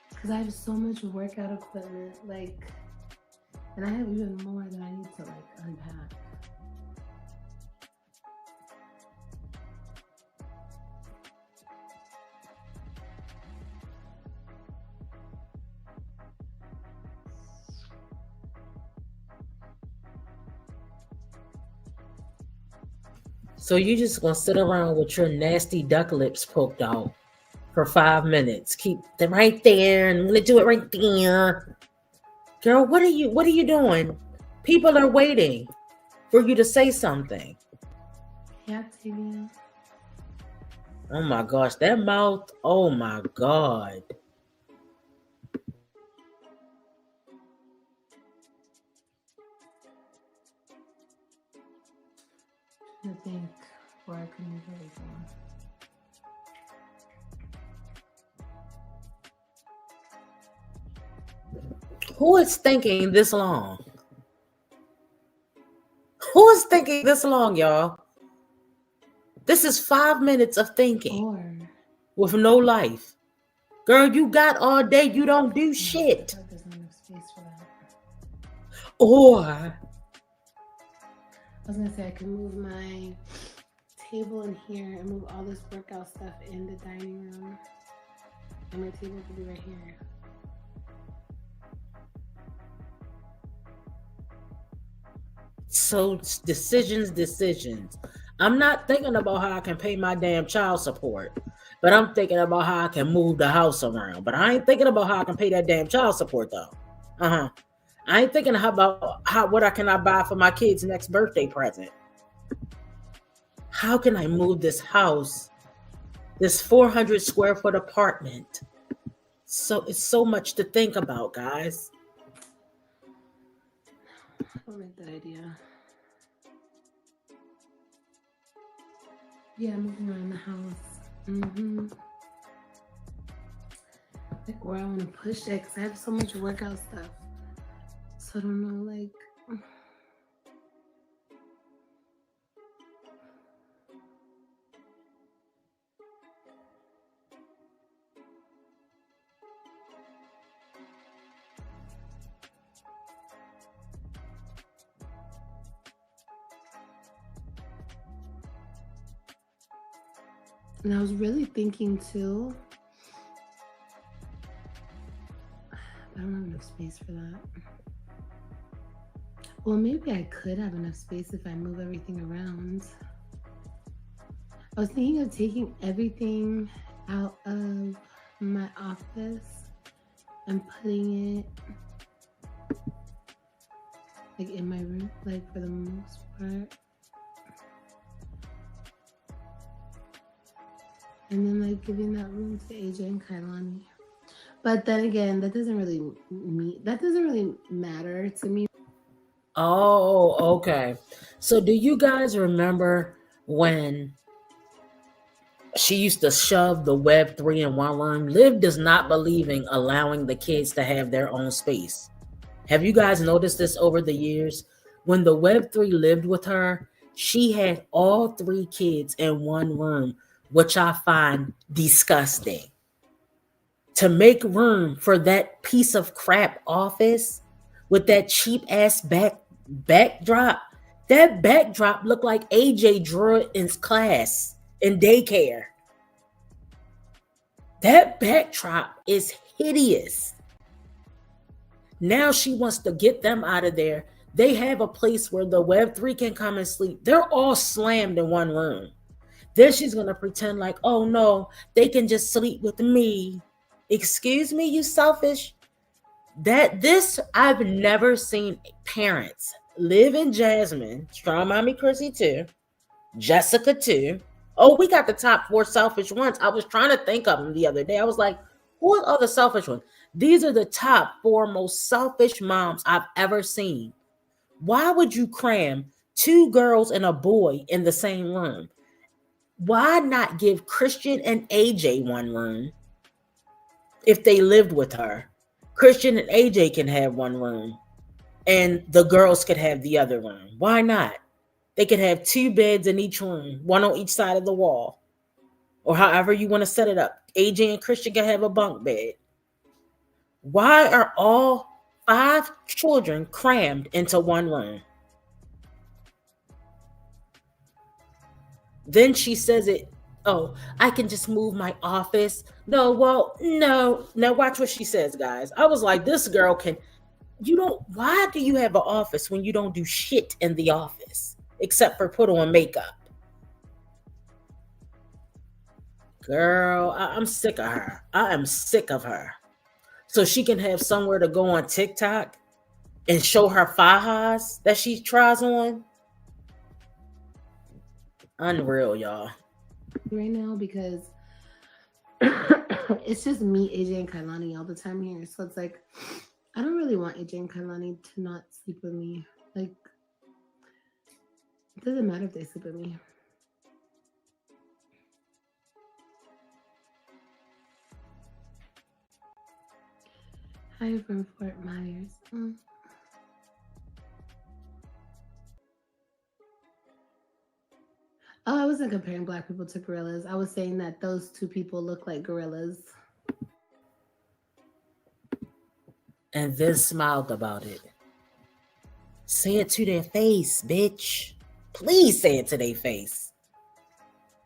Because I have so much workout equipment, like, and I have even more that I need to like unpack. So you just gonna sit around with your nasty duck lips poked out for 5 minutes. Keep them right there, and I'm gonna do it right there. Girl, what are you doing? People are waiting for you to say something. Yeah, Tavia. Oh my gosh, that mouth, oh my God. I think where I can move everything. Who is thinking this long? Who is thinking this long, y'all? This is 5 minutes of thinking with no life. Girl, you got all day. You don't do shit. There's not enough space for that. Or I was gonna say I can move my table in here and move all this workout stuff in the dining room. And my table could be right here. so decisions. I'm not thinking about how I can pay my damn child support, but I'm thinking about how I can move the house around. But I ain't thinking about how I can pay that damn child support though. I ain't thinking about what I can buy for my kids' next birthday present. How can I move this house, this 400 square foot apartment? So it's so much to think about, guys. I don't like that idea. Yeah, moving around the house. Like where I want to push it, because I have so much workout stuff. So I don't know, like. And I was really thinking too, I don't have enough space for that. Well, maybe I could have enough space if I move everything around. I was thinking of taking everything out of my office and putting it like in my room, like for the most part. And then like giving that room to AJ and Kailani. But then again, that doesn't really matter to me. Oh, okay. So do you guys remember when she used to shove the Web3 in one room? Liv does not believe in allowing the kids to have their own space. Have you guys noticed this over the years? When the Web3 lived with her, she had all 3 kids in one room, which I find disgusting. To make room for that piece of crap office with that cheap ass backdrop, that backdrop looked like AJ drew it in class in daycare. That backdrop is hideous. Now she wants to get them out of there. They have a place where the Web3 can come and sleep. They're all slammed in one room. Then she's going to pretend like, oh no, they can just sleep with me. Excuse me, you selfish. I've never seen parents, Liv and Jasmine, Strong Mommy Chrissy too, Jessica too. Oh, we got the top 4 selfish ones. I was trying to think of them the other day. I was like, who are the selfish ones? These are the top 4 most selfish moms I've ever seen. Why would you cram 2 girls and a boy in the same room? Why not give Christian and AJ one room if they lived with her? Christian and AJ can have one room and the girls could have the other room. Why not? They could have 2 beds in each room, one on each side of the wall, or however you want to set it up. AJ and Christian can have a bunk bed. Why are all 5 children crammed into one room? Then she says it, oh, I can just move my office. No. Now watch what she says, guys. I was like, this girl why do you have an office when you don't do shit in the office except for put on makeup? Girl, I'm sick of her. I am sick of her. So she can have somewhere to go on TikTok and show her fajas that she tries on. Unreal, y'all. Right now, because it's just me, AJ, and Kailani all the time here. So it's like, I don't really want AJ and Kailani to not sleep with me. Like, it doesn't matter if they sleep with me. Hi from Fort Myers. Oh, I wasn't comparing black people to gorillas. I was saying that those two people look like gorillas. And then smiled about it. Say it to their face, bitch. Please say it to their face.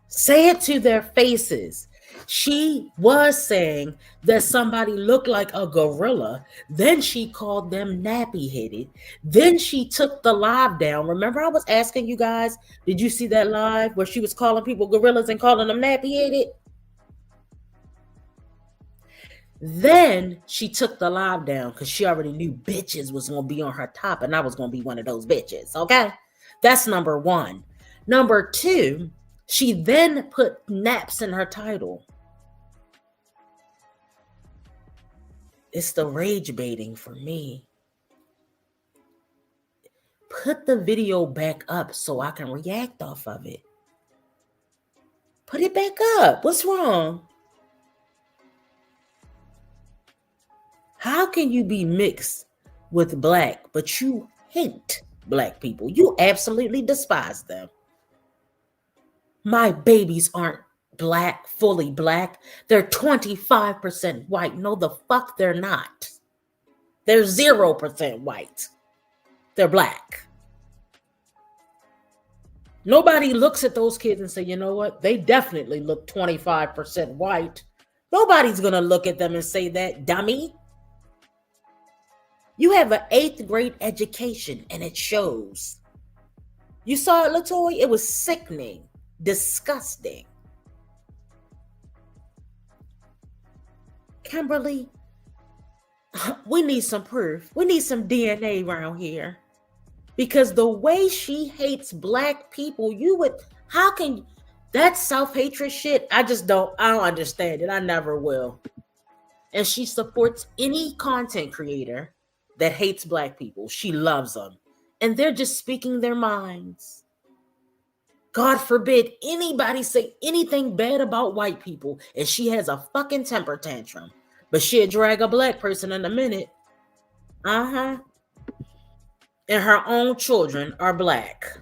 Say it to their faces. She was saying that somebody looked like a gorilla. Then she called them nappy-headed. Then she took the live down. Remember, I was asking you guys, did you see that live where she was calling people gorillas and calling them nappy-headed? Then she took the live down because she already knew bitches was going to be on her top and I was going to be one of those bitches, okay? That's number one. Number two, she then put naps in her title. It's the rage baiting for me. Put the video back up so I can react off of it. Put it back up. What's wrong? How can you be mixed with black, but you hate black people? You absolutely despise them. My babies aren't black, fully black. They're 25% white. No, the fuck they're not. They're 0% white. They're black. Nobody looks at those kids and say, you know what? They definitely look 25% white. Nobody's going to look at them and say that, dummy. You have an 8th grade education and it shows. You saw it, Latoya? It was sickening, disgusting. Kimberly, we need some proof. We need some DNA around here. Because the way she hates black people, how can, that self-hatred shit, I don't understand it. I never will. And she supports any content creator that hates black people. She loves them. And they're just speaking their minds. God forbid anybody say anything bad about white people and she has a fucking temper tantrum. But she'll drag a black person in a minute. And her own children are black.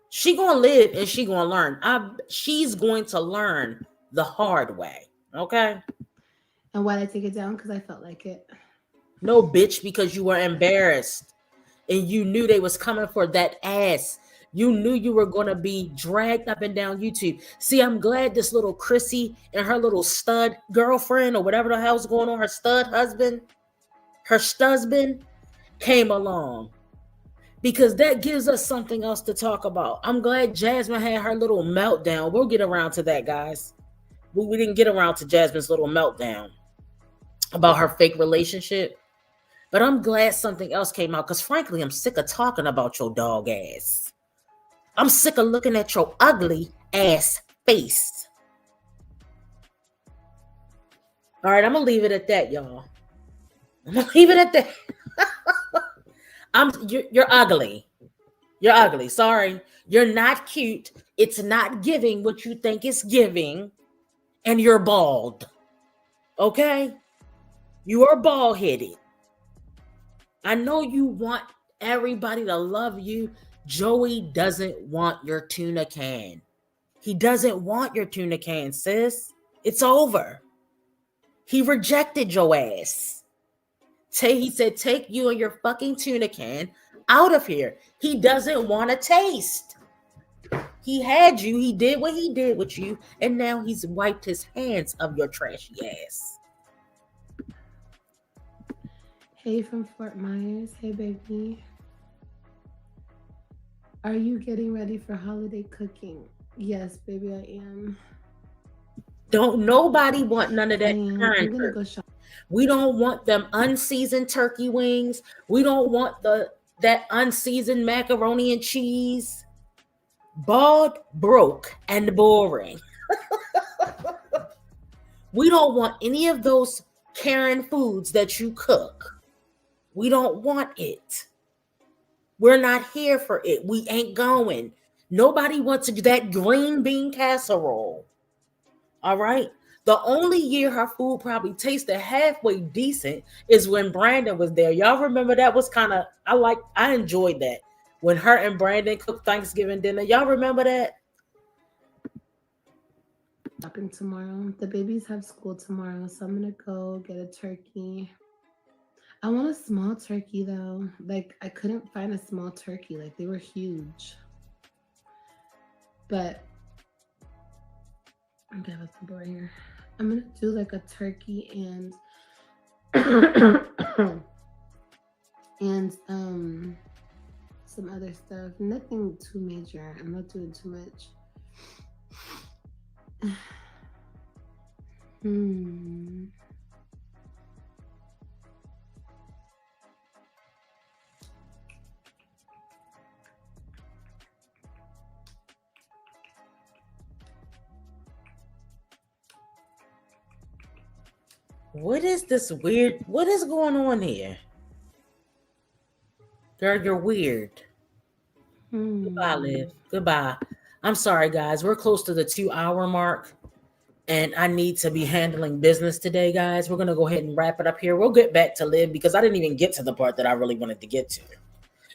She gonna live and she gonna learn. She's going to learn the hard way. Okay? And why'd I take it down? Because I felt like it. No, bitch, because you were embarrassed and you knew they was coming for that ass. You knew you were going to be dragged up and down YouTube. See, I'm glad this little Chrissy and her little stud girlfriend or whatever the hell's going on, her stubsband came along because that gives us something else to talk about. I'm glad Jasmine had her little meltdown. We'll get around to that, guys. We didn't get around to Jasmine's little meltdown about her fake relationship. But I'm glad something else came out because, frankly, I'm sick of talking about your dog ass. I'm sick of looking at your ugly ass face. All right, I'm going to leave it at that, y'all. I'm going to leave it at that. You're ugly. You're ugly. Sorry. You're not cute. It's not giving what you think it's giving. And you're bald. Okay? You are bald-headed. I know you want everybody to love you. Joey doesn't want your tuna can. He doesn't want your tuna can, sis. It's over. He rejected your ass. He said, take you and your fucking tuna can out of here. He doesn't want to taste. He had you. He did what he did with you. And now he's wiped his hands of your trashy ass. Hey from Fort Myers. Hey, baby. Are you getting ready for holiday cooking? Yes, baby, I am. Don't nobody want none of that current turkey. We don't want them unseasoned turkey wings. We don't want that unseasoned macaroni and cheese. Bald, broke, and boring. We don't want any of those Karen foods that you cook. We don't want it. We're not here for it. We ain't going. Nobody wants to do that green bean casserole. All right? The only year her food probably tasted halfway decent is when Brandon was there. Y'all remember that was kind of, I enjoyed that. When her and Brandon cooked Thanksgiving dinner. Y'all remember that? Shopping tomorrow. The babies have school tomorrow, so I'm gonna go get a turkey. I want a small turkey though. Like I couldn't find a small turkey. Like they were huge. But I'm gonna have a right here. I'm gonna do like a turkey and and some other stuff. Nothing too major. I'm not doing too much. What is this weird? What is going on here? Girl, you're weird. Goodbye, Liv. Goodbye. I'm sorry, guys. We're close to the 2-hour mark, and I need to be handling business today, guys. We're going to go ahead and wrap it up here. We'll get back to Liv because I didn't even get to the part that I really wanted to get to.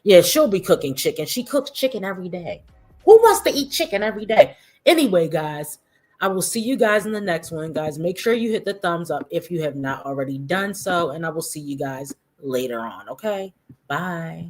Yeah, she'll be cooking chicken. She cooks chicken every day. Who wants to eat chicken every day? Anyway, guys, I will see you guys in the next one. Guys, make sure you hit the thumbs up if you have not already done so, and I will see you guys later on, okay? Bye.